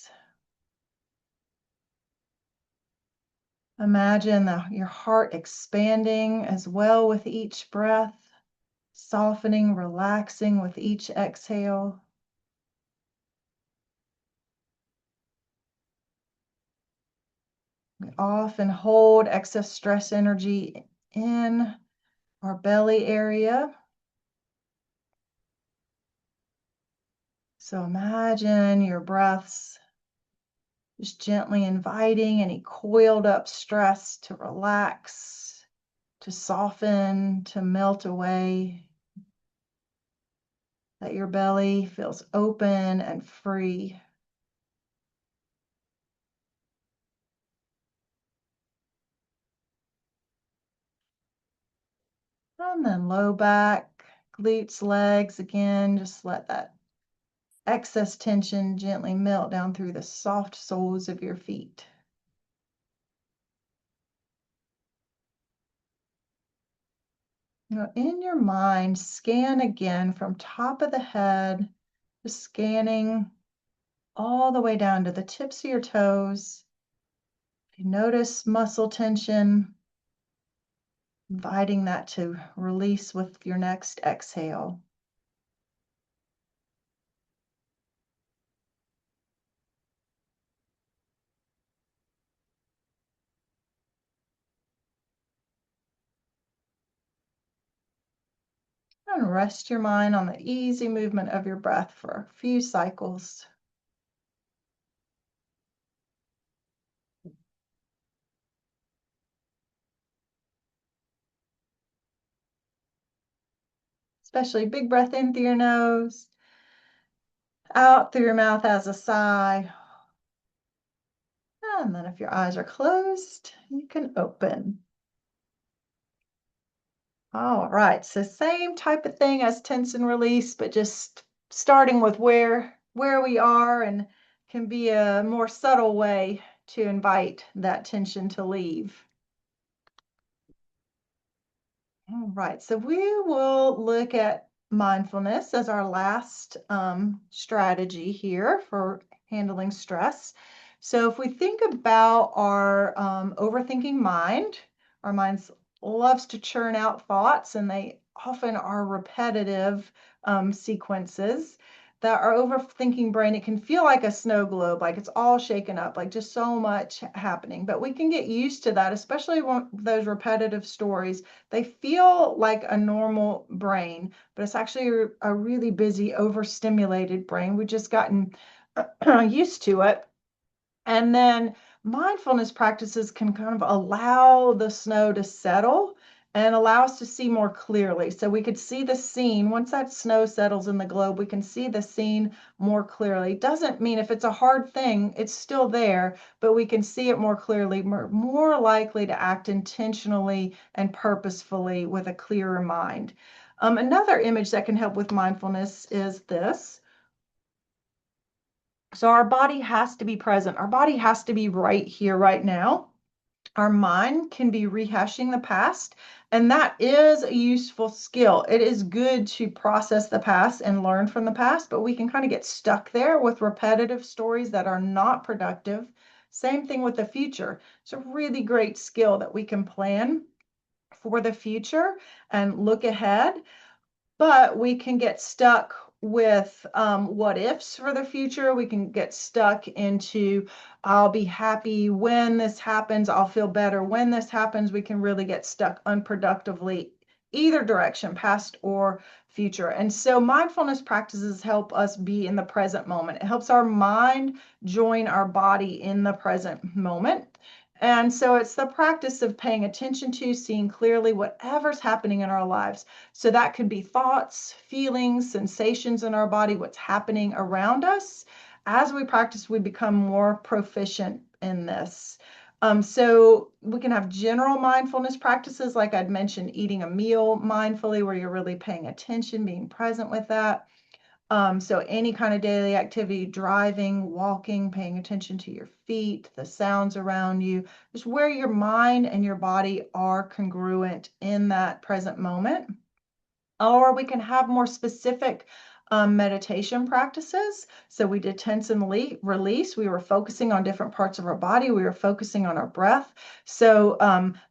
Imagine your heart expanding as well with each breath, softening, relaxing with each exhale. We often hold excess stress energy in our belly area. So imagine your breaths just gently inviting any coiled up stress to relax, to soften, to melt away. That your belly feels open and free. And then low back, glutes, legs, again, just let that excess tension gently melt down through the soft soles of your feet. Now, in your mind, scan again from top of the head, just scanning all the way down to the tips of your toes. If you notice muscle tension, inviting that to release with your next exhale. And rest your mind on the easy movement of your breath for a few cycles. especially big breath in through your nose, out through your mouth as a sigh. And then if your eyes are closed, you can open. All right, so same type of thing as tense and release, but just starting with where we are, and can be a more subtle way to invite that tension to leave. All right, so we will look at mindfulness as our last strategy here for handling stress. So if we think about our overthinking mind, our minds loves to churn out thoughts, and they often are repetitive sequences. That our overthinking brain, it can feel like a snow globe, like it's all shaken up, like just so much happening. But we can get used to that, especially when those repetitive stories, they feel like a normal brain, but it's actually a really busy, overstimulated brain. We've just gotten used to it. And then mindfulness practices can kind of allow the snow to settle and allow us to see more clearly. So we could see the scene. Once that snow settles in the globe, we can see the scene more clearly. Doesn't mean if it's a hard thing, it's still there, but we can see it more clearly, more likely to act intentionally and purposefully with a clearer mind. Another image that can help with mindfulness is this. So our body has to be present. Our body has to be right here, right now. Our mind can be rehashing the past, and that is a useful skill. It is good to process the past and learn from the past, but we can kind of get stuck there with repetitive stories that are not productive. Same thing with the future. It's a really great skill that we can plan for the future and look ahead, but we can get stuck with what ifs for the future. We can get stuck into, I'll be happy when this happens, I'll feel better when this happens. We can really get stuck unproductively, either direction, past or future. And so mindfulness practices help us be in the present moment. It helps our mind join our body in the present moment. And so it's the practice of paying attention to, seeing clearly whatever's happening in our lives. So that could be thoughts, feelings, sensations in our body, what's happening around us. As we practice, we become more proficient in this. So we can have general mindfulness practices, like I'd mentioned, eating a meal mindfully, where you're really paying attention, being present with that. So any kind of daily activity, driving, walking, paying attention to your feet, the sounds around you, just where your mind and your body are congruent in that present moment. Or we can have more specific meditation practices. So we did tense and release. We were focusing on different parts of our body. We were focusing on our breath. So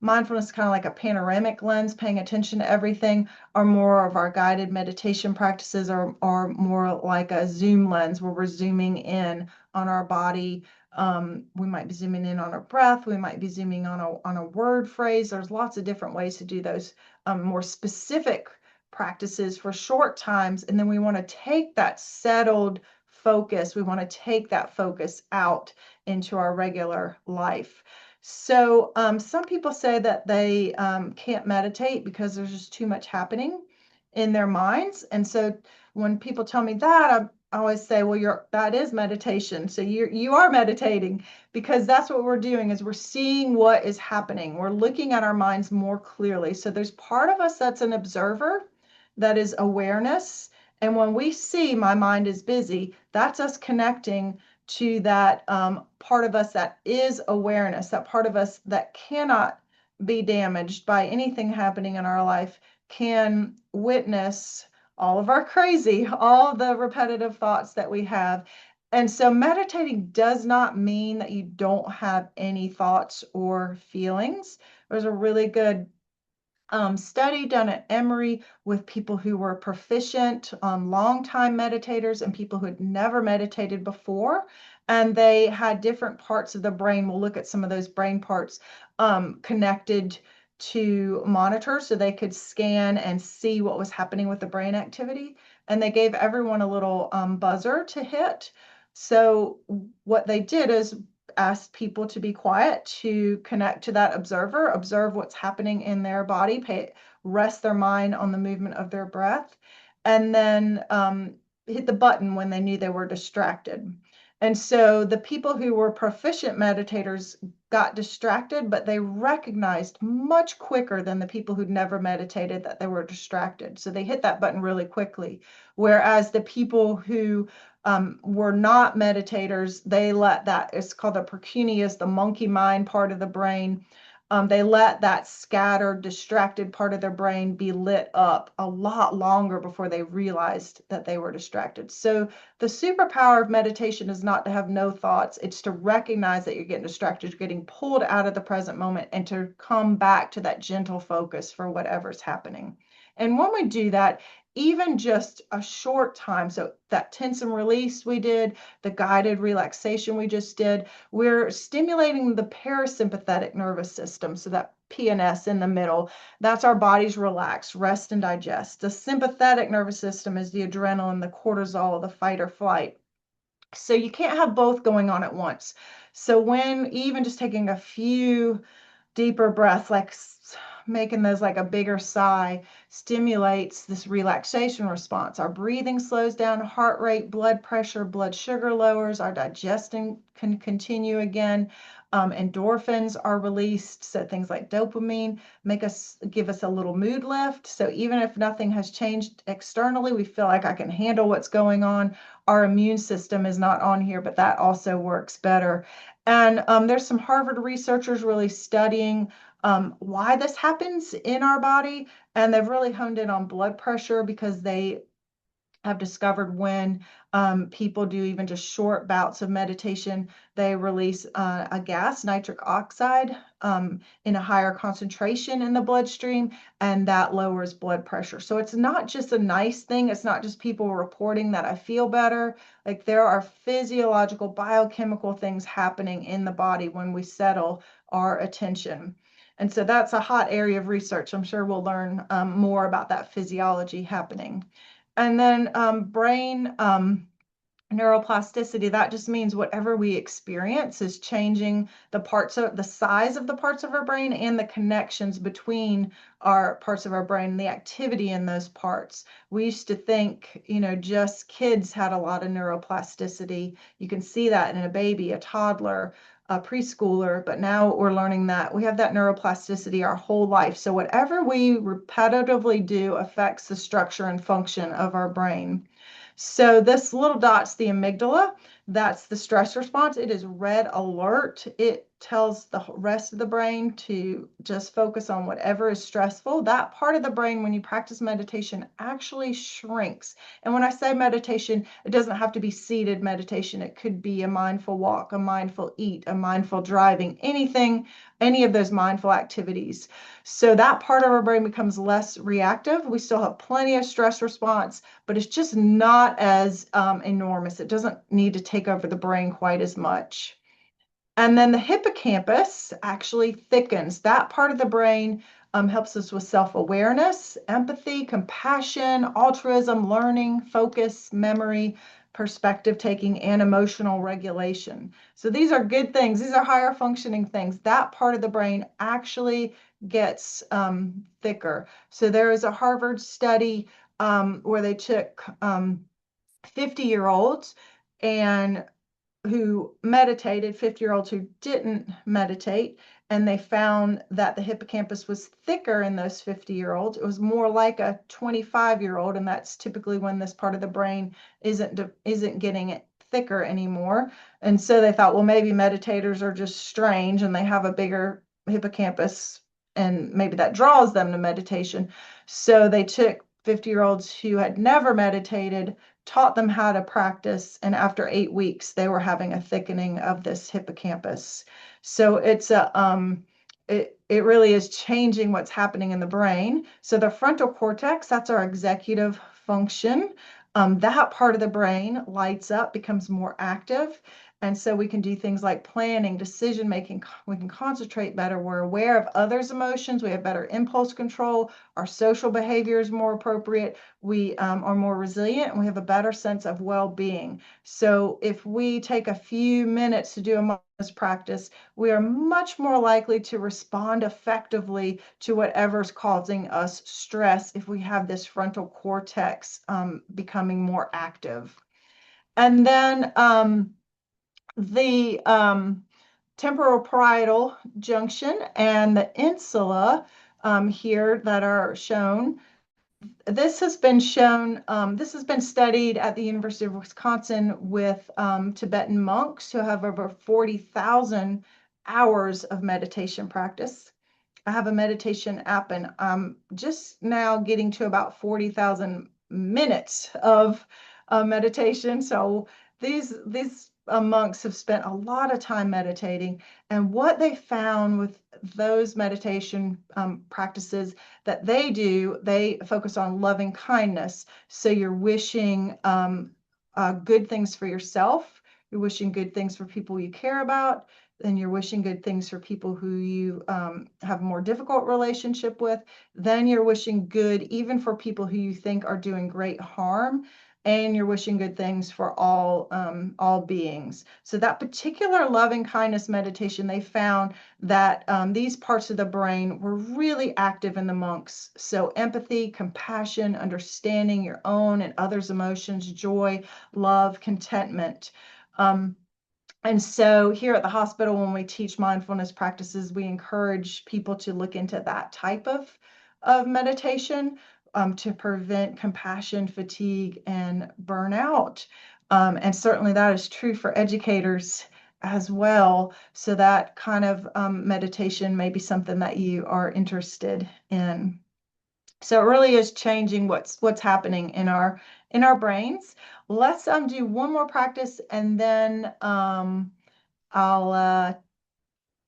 mindfulness is kind of like a panoramic lens, paying attention to everything. Or more of our guided meditation practices are more like a zoom lens, where we're zooming in on our body. We might be zooming in on our breath. We might be zooming on a word phrase. There's lots of different ways to do those more specific practices for short times. And then we want to take that settled focus, we want to take that focus out into our regular life. So some people say that they can't meditate because there's just too much happening in their minds. And so when people tell me that, I always say, well, that is meditation. So you are meditating, because that's what we're doing, is we're seeing what is happening. We're looking at our minds more clearly. So there's part of us that's an observer, that is awareness. And when we see my mind is busy, that's us connecting to that part of us that is awareness, that part of us that cannot be damaged by anything happening in our life, can witness all of our crazy, all the repetitive thoughts that we have. And so meditating does not mean that you don't have any thoughts or feelings. There's a really good study done at Emory with people who were proficient, long-time meditators, and people who had never meditated before. And they had different parts of the brain. We'll look at some of those brain parts connected to monitors, so they could scan and see what was happening with the brain activity. And they gave everyone a little buzzer to hit. So what they did is, asked people to be quiet, to connect to that observer, observe what's happening in their body, rest their mind on the movement of their breath, and then hit the button when they knew they were distracted. And so the people who were proficient meditators got distracted, but they recognized much quicker than the people who'd never meditated that they were distracted. So they hit that button really quickly. Whereas the people who were not meditators, they let that, it's called the precuneus, the monkey mind part of the brain. They let that scattered, distracted part of their brain be lit up a lot longer before they realized that they were distracted. So the superpower of meditation is not to have no thoughts. It's to recognize that you're getting distracted, you're getting pulled out of the present moment, and to come back to that gentle focus for whatever's happening. And when we do that, even just a short time, so that tense and release we did, the guided relaxation we just did, we're stimulating the parasympathetic nervous system. So that PNS in the middle, that's our body's relax, rest and digest. The sympathetic nervous system is the adrenaline, the cortisol, the fight or flight. So you can't have both going on at once. So when even just taking a few deeper breaths, like making those like a bigger sigh, stimulates this relaxation response. Our breathing slows down, heart rate, blood pressure, blood sugar lowers, our digestion can continue again. Endorphins are released, so things like dopamine give us a little mood lift. So even if nothing has changed externally, we feel like I can handle what's going on. Our immune system is not on here, but that also works better. And there's some Harvard researchers really studying why this happens in our body, and they've really honed in on blood pressure because they have discovered when people do even just short bouts of meditation, they release a gas, nitric oxide, in a higher concentration in the bloodstream, and that lowers blood pressure. So it's not just a nice thing. It's not just people reporting that I feel better. Like there are physiological, biochemical things happening in the body when we settle our attention. And so that's a hot area of research. I'm sure we'll learn more about that physiology happening. And then brain neuroplasticity, that just means whatever we experience is changing the size of the parts of our brain and the connections between our parts of our brain, the activity in those parts. We used to think, just kids had a lot of neuroplasticity. You can see that in a baby, a toddler, a preschooler, but now we're learning that we have that neuroplasticity our whole life. So whatever we repetitively do affects the structure and function of our brain. So this little dot's the amygdala. That's the stress response. It is red alert. It tells the rest of the brain to just focus on whatever is stressful. That part of the brain, when you practice meditation, actually shrinks. And when I say meditation, it doesn't have to be seated meditation. It could be a mindful walk, a mindful eat, a mindful driving, anything, any of those mindful activities. So that part of our brain becomes less reactive. We still have plenty of stress response, but it's just not as enormous. It doesn't need to take over the brain quite as much. And then the hippocampus actually thickens. That part of the brain helps us with self-awareness, empathy, compassion, altruism, learning, focus, memory, perspective taking, and emotional regulation. So these are good things. These are higher functioning things. That part of the brain actually gets thicker. So there is a Harvard study where they took 50-year-olds and who meditated, 50-year-olds who didn't meditate, and they found that the hippocampus was thicker in those 50-year-olds. It was more like a 25-year-old, and that's typically when this part of the brain isn't getting it thicker anymore. And so they thought, well, maybe meditators are just strange and they have a bigger hippocampus, and maybe that draws them to meditation. So they took 50-year-olds who had never meditated, taught them how to practice, and after 8 weeks, they were having a thickening of this hippocampus. So it's it really is changing what's happening in the brain. So the frontal cortex, that's our executive function. That part of the brain lights up, becomes more active. And so we can do things like planning, decision making. We can concentrate better. We're aware of others' emotions. We have better impulse control. Our social behavior is more appropriate. We are more resilient, and we have a better sense of well-being. So if we take a few minutes to do a mindfulness practice, we are much more likely to respond effectively to whatever's causing us stress if we have this frontal cortex becoming more active. And then the temporoparietal junction and the insula here that are shown. This has been shown, this has been studied at the University of Wisconsin with Tibetan monks who have over 40,000 hours of meditation practice. I have a meditation app, and I'm just now getting to about 40,000 minutes of meditation. So these monks have spent a lot of time meditating, and what they found with those meditation practices that they do, they focus on loving kindness. So you're wishing good things for yourself. You're wishing good things for people you care about, and you're wishing good things for people who you have a more difficult relationship with. Then you're wishing good even for people who you think are doing great harm, and you're wishing good things for all beings. So that particular loving kindness meditation, they found that these parts of the brain were really active in the monks. So empathy, compassion, understanding your own and others' emotions, joy, love, contentment. And so here at the hospital, when we teach mindfulness practices, we encourage people to look into that type of meditation to prevent compassion, fatigue, and burnout. And certainly that is true for educators as well. So that kind of meditation may be something that you are interested in. So it really is changing what's happening in our brains. Let's do one more practice, and then I'll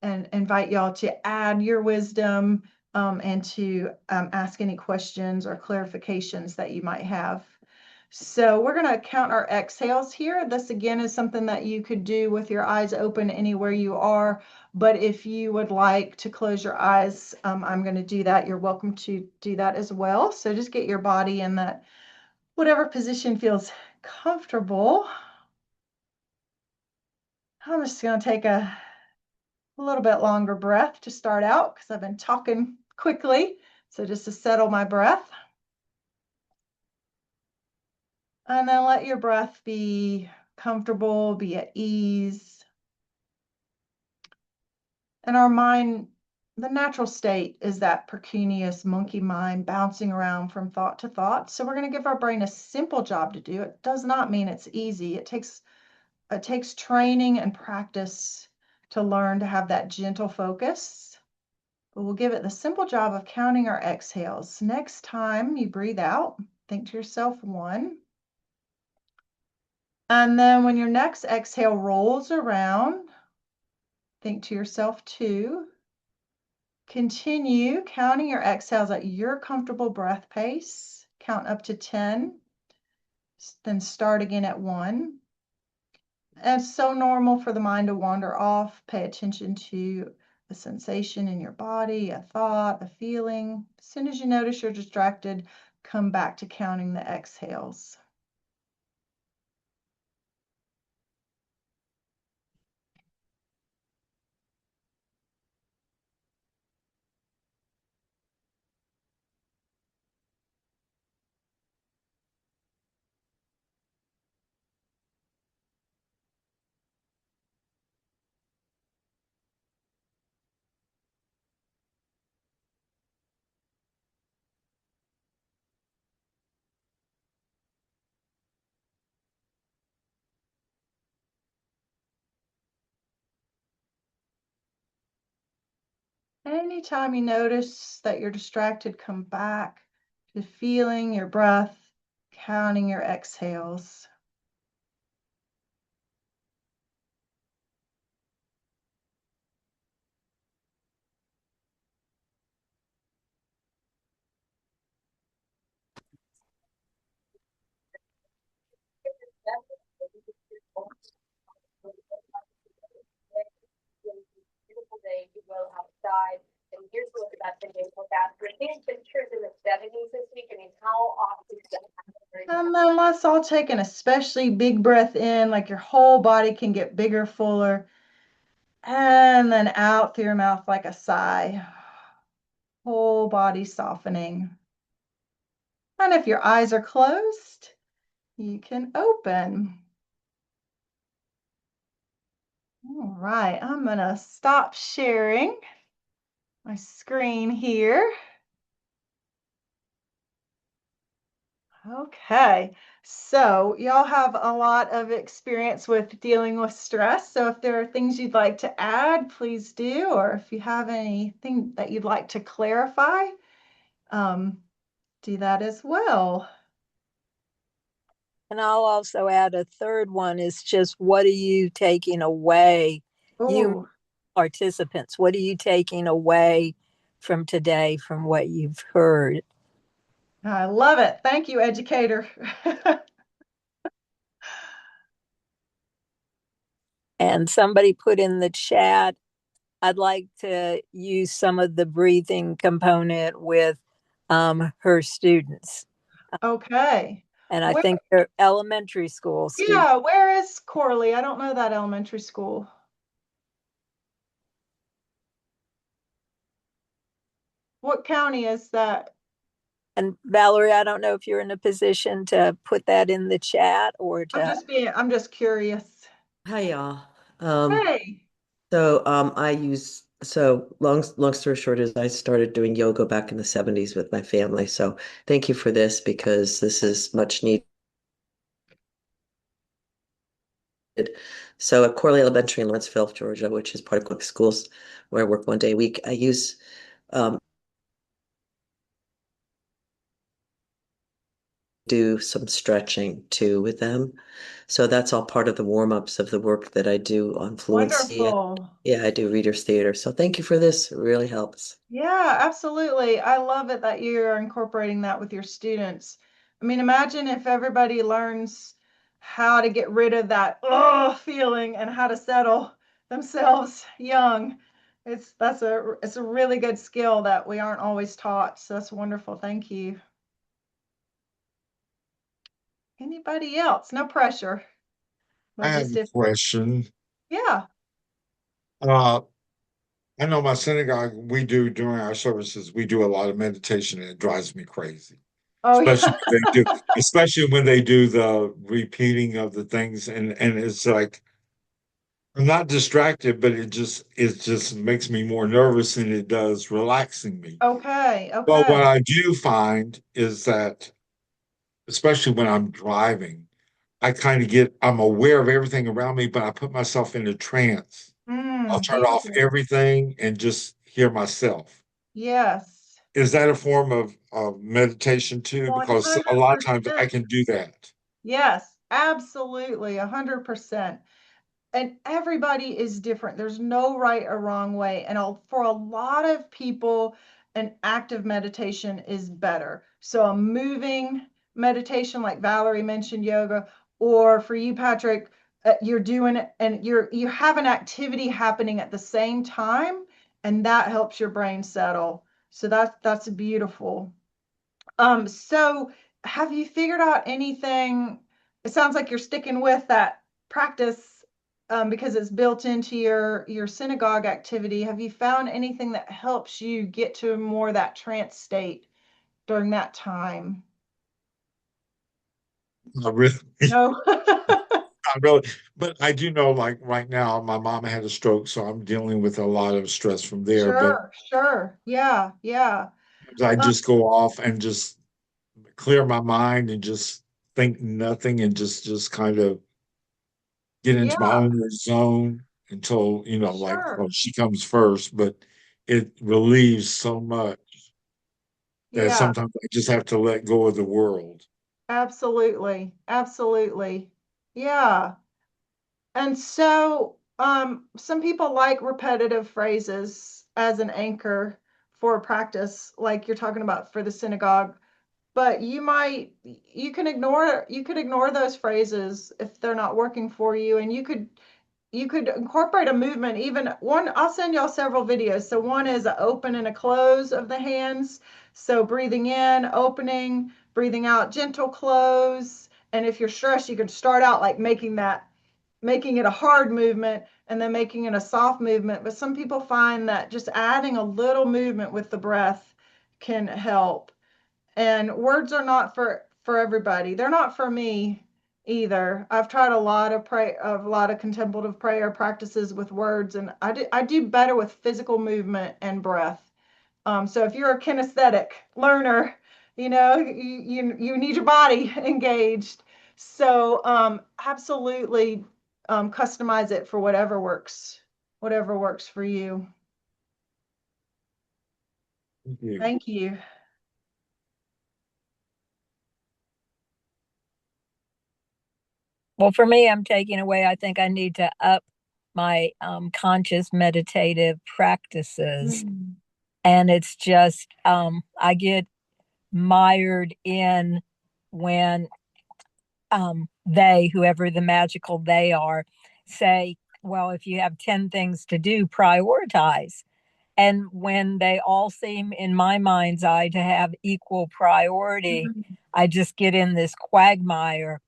and invite y'all to add your wisdom and to ask any questions or clarifications that you might have. So we're going to count our exhales here. This again is something that you could do with your eyes open anywhere you are. But if you would like to close your eyes, I'm going to do that. You're welcome to do that as well. So just get your body in that whatever position feels comfortable. I'm just going to take a little bit longer breath to start out because I've been talking quickly. So just to settle my breath. And then let your breath be comfortable, be at ease. And our mind, the natural state is that precuneus monkey mind bouncing around from thought to thought. So we're going to give our brain a simple job to do. It does not mean it's easy. It takes training and practice to learn to have that gentle focus. But we'll give it the simple job of counting our exhales. Next time you breathe out, think to yourself 1. And then when your next exhale rolls around, think to yourself 2. Continue counting your exhales at your comfortable breath pace. Count up to 10, then start again at 1. And it's so normal for the mind to wander off. Pay attention to a sensation in your body, a thought, a feeling. As soon as you notice you're distracted, come back to counting the exhales. Anytime you notice that you're distracted, come back to feeling your breath, counting your exhales. outside, and here's what that video look at. The temperatures in the 70s this week. I mean, how often does that happen? And then let's all take an especially big breath in, like your whole body can get bigger, fuller. And then out through your mouth like a sigh. Whole body softening. And if your eyes are closed, you can open. All right, I'm going to stop sharing my screen here. Okay, so y'all have a lot of experience with dealing with stress. So if there are things you'd like to add, please do. Or if you have anything that you'd like to clarify, do that as well. And I'll also add a third one is just what are you taking away? You Oh, participants, what are you taking away from today from what you've heard? I love it. Thank you, educator. And somebody put in the chat, I'd like to use some of the breathing component with her students. Okay. And I Where, think they're elementary school students. yeah, where is Corley? I don't know that elementary school. What county is that? And Valerie, I don't know if you're in a position to put that in the chat or to. I'm just curious. Hi, y'all. Um, Hey. I use long story short is I started doing yoga back in the 70s with my family. So thank you for this because this is much needed. So at Corley Elementary in Lawrenceville, Georgia, which is part of public schools where I work 1 day a week, I use do some stretching too with them. So that's all part of the warm-ups of the work that I do on fluency. Wonderful. Yeah, I do readers theater. So thank you for this. It really helps. Yeah, absolutely. I love it that you're incorporating that with your students. I mean, imagine if everybody learns how to get rid of that feeling and how to settle themselves young. It's a really good skill that we aren't always taught. So that's wonderful. Thank you. Anybody else? No pressure. I But have just a if question. yeah. Uh, I know my synagogue, we do during our services, we do a lot of meditation and it drives me crazy. Oh Especially yeah. when they do, especially when they do the repeating of the things and it's like I'm not distracted, but it just makes me more nervous than it does relaxing me. Okay. But what Okay. I do find is that, especially when I'm driving, I'm aware of everything around me, but I put myself in a trance. I'll turn off Beautiful. everything and just hear myself. Yes. Is that a form of meditation too? Because a lot of times I 100%. can do that. Yes, absolutely, 100%. And everybody is different. There's no right or wrong way. And for a lot of people, an active meditation is better. So a moving meditation, like Valerie mentioned, yoga, or for you, Patrick, you're doing it and you have an activity happening at the same time, and that helps your brain settle. So that's beautiful. So have you figured out anything? It sounds like you're sticking with that practice because it's built into your synagogue activity. Have you found anything that helps you get to more that trance state during that time? I really, No. not really, but I do know, like right now, my mom had a stroke, so I'm dealing with a lot of stress from there. But Sure, sure. Yeah, yeah. I Um, just go off and just clear my mind and just think nothing and just kind of get into my yeah, own zone until, like, sure. well, she comes first, but it relieves so much that Yeah, sometimes I just have to let go of the world. absolutely. Absolutely. Yeah. And so, some people like repetitive phrases as an anchor for practice, like you're talking about for the synagogue. But you could ignore those phrases if they're not working for you, and you could you could incorporate a movement, even one. I'll send y'all several videos. So one is an open and a close of the hands. So breathing in, opening, breathing out, gentle close. And if you're stressed, you can start out like making it a hard movement and then making it a soft movement. But some people find that just adding a little movement with the breath can help. And words are not for everybody. They're not for me either. I've tried a lot of contemplative prayer practices with words, and I do better with physical movement and breath. So if you're a kinesthetic learner, you need your body engaged. So absolutely customize it for whatever works for you. Thank you. Thank you. Well, for me, I'm taking away, I think I need to up my conscious meditative practices. Mm. And it's just, I get mired in when they, whoever the magical they are, say, well, if you have 10 things to do, prioritize. And when they all seem, in my mind's eye, to have equal priority, I just get in this quagmire.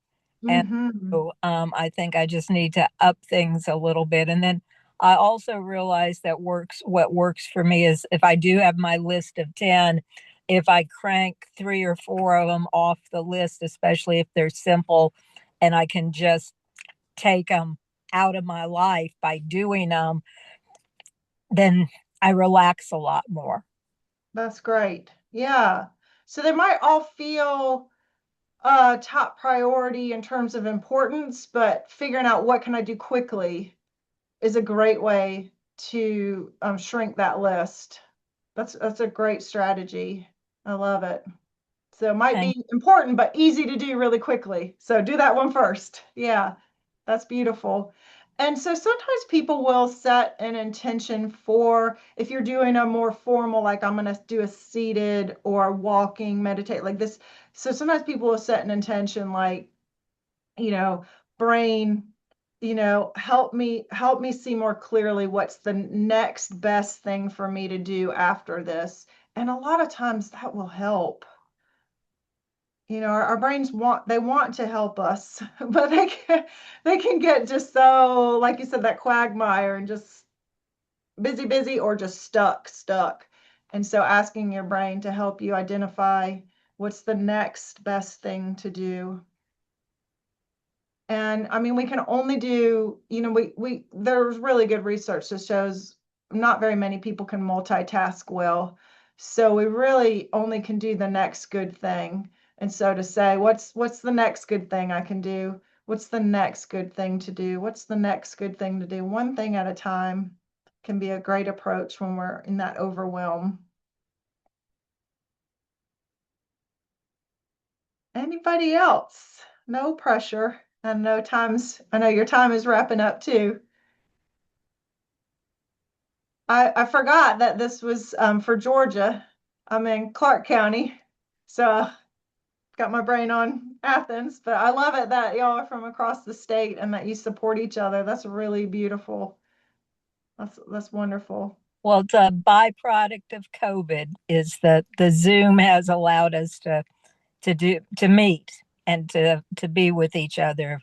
And Mm-hmm. so I think I just need to up things a little bit. And then I also realize that what works for me is if I do have my list of 10, if I crank 3 or 4 of them off the list, especially if they're simple and I can just take them out of my life by doing them, then I relax a lot more. That's great. Yeah. So they might all feel top priority in terms of importance, but figuring out what can I do quickly is a great way to shrink that list. That's a great strategy. I love it. So it might Thank be important, but easy to do really quickly. So do that one first. Yeah, that's beautiful. And so sometimes people will set an intention for if you're doing a more formal, like I'm going to do a seated or walking, meditate like this. So sometimes people will set an intention like, you know, brain, help me see more clearly what's the next best thing for me to do after this. And a lot of times that will help. Our brains want to help us, but they can get just so, like you said, that quagmire and just busy or just stuck. And so asking your brain to help you identify what's the next best thing to do. And I mean, we can only do, we there's really good research that shows not very many people can multitask well. So we really only can do the next good thing. And so to say, what's the next good thing I can do? What's the next good thing to do? What's the next good thing to do? One thing at a time can be a great approach when we're in that overwhelm. Anybody else? No pressure. I know your time is wrapping up too. I forgot that this was for Georgia. I'm in Clark County, so got my brain on Athens. But I love it that y'all are from across the state and that you support each other. That's really beautiful. That's wonderful. Well, it's a byproduct of COVID is that the Zoom has allowed us to meet and to be with each other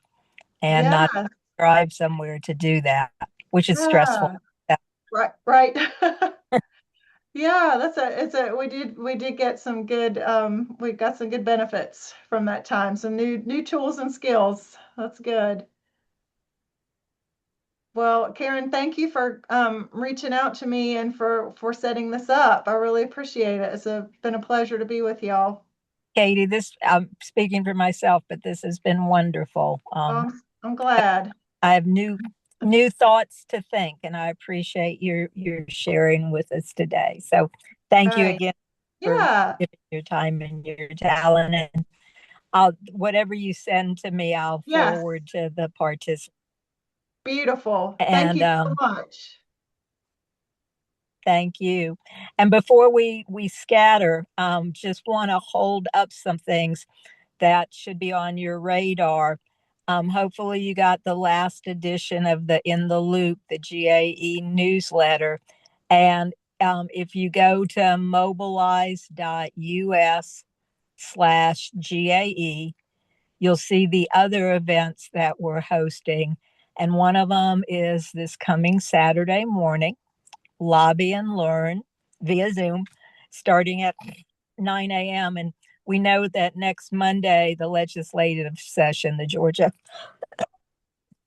and Yeah, not drive somewhere to do that, which is stressful. yeah, right. Yeah, we did get some good we got some good benefits from that time. Some new tools and skills. That's good. Well, Karen, thank you for reaching out to me and for setting this up. I really appreciate it. Been a pleasure to be with y'all. Katie, this I'm speaking for myself, but this has been wonderful. I'm glad. I have new thoughts to think, and I appreciate your sharing with us today. So, thank you Right. again for Yeah. giving your time and your talent. And I'll whatever you send to me, I'll Yes. forward to the participants. Beautiful. Thank And you so much. thank you. And before we scatter, just want to hold up some things that should be on your radar. Hopefully you got the last edition of the In the Loop, the GAE newsletter. And if you go to mobilize.us/GAE, you'll see the other events that we're hosting. And one of them is this coming Saturday morning, Lobby and Learn via Zoom, starting at 9 a.m. And we know that next Monday, the legislative session, the Georgia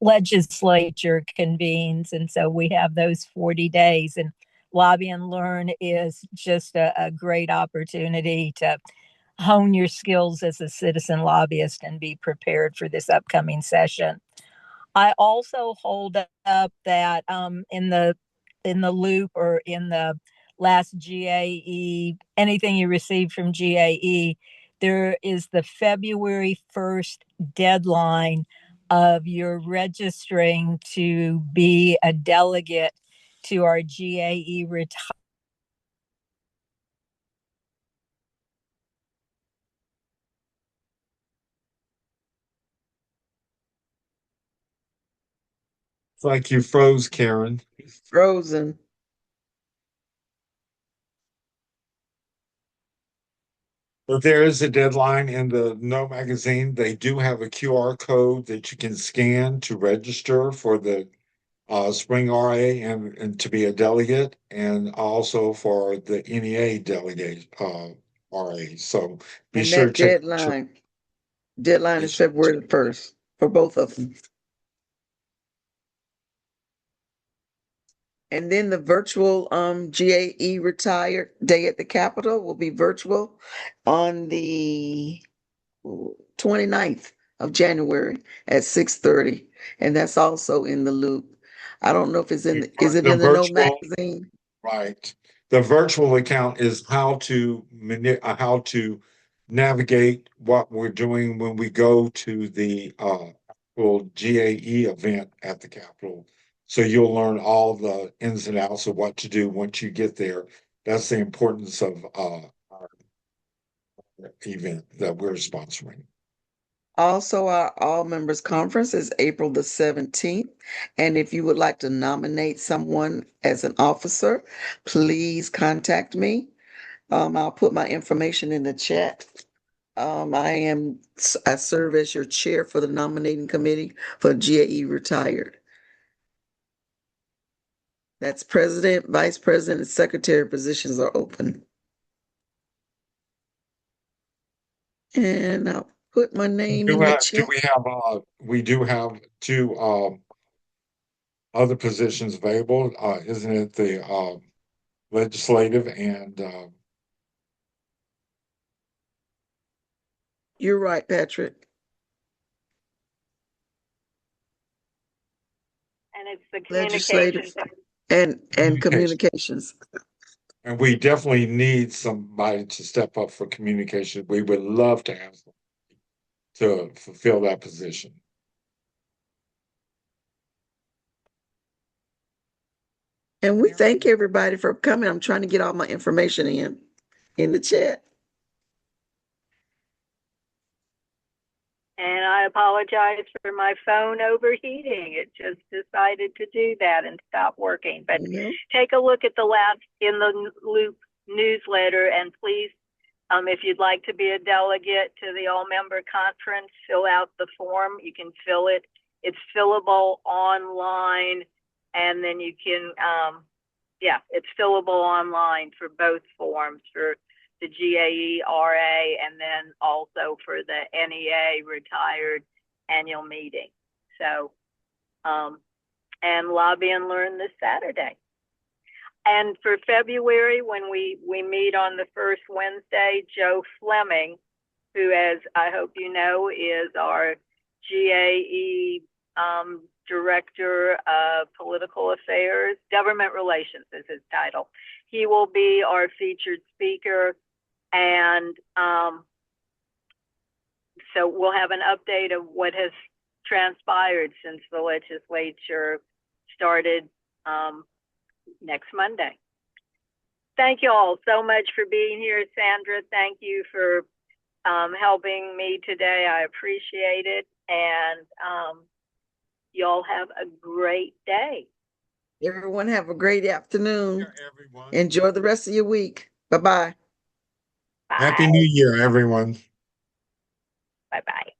legislature convenes. And so we have those 40 days. And Lobby and Learn is just a great opportunity to hone your skills as a citizen lobbyist and be prepared for this upcoming session. I also hold up that in the loop or in the last GAE, anything you receive from GAE, there is the February 1st deadline of your registering to be a delegate to our GAE-Retired. It's like you froze, Karen. Frozen. But there is a deadline in the No magazine. They do have a QR code that you can scan to register for the spring RA and to be a delegate, and also for the NEA delegate RA. So be And sure to that check. deadline is February the 1st for both of them. And then the virtual GAE-Retired Day at the Capitol will be virtual on the 29th of January at 6:30. And that's also in the loop. I don't know if it's is it The in the No virtual, magazine? right. The virtual account is how to navigate what we're doing when we go to the actual GAE event at the Capitol. So you'll learn all the ins and outs of what to do once you get there. That's the importance of our event that we're sponsoring. Also, our All Members Conference is April the 17th. And if you would like to nominate someone as an officer, please contact me. I'll put my information in the chat. I serve as your chair for the nominating committee for GAE-Retired. That's president, vice president, and secretary positions are open. And I'll put my name in the Do chat. we do have two other positions available, isn't it the legislative and You're right, Patrick. And it's the Legislative communications. and communication? communications. And we definitely need somebody to step up for communication. We would love to have them to fulfill that position. And we thank everybody for coming. I'm trying to get all my information in the chat. And I apologize for my phone overheating. It just decided to do that and stop working. But take a look at the last In the Loop newsletter, and please, if you'd like to be a delegate to the all-member conference, fill out the form. You can fill it. It's fillable online, and then you can, it's fillable online for both forms, for the GAE-RA and then also for the NEA Retired annual meeting. So, and Lobby and Learn this Saturday. And for February, when we meet on the first Wednesday, Joe Fleming, who, as I hope you know, is our GAE Director of Political Affairs, Government Relations is his title. He will be our featured speaker. And so we'll have an update of what has transpired since the legislature started next Monday. Thank you all so much for being here. Sandra, thank you for helping me today. I appreciate it. And y'all have a great day. Everyone have a great afternoon. Yeah, everyone. Enjoy the rest of your week. Bye-bye. Happy Bye. New Year, everyone. Bye-bye.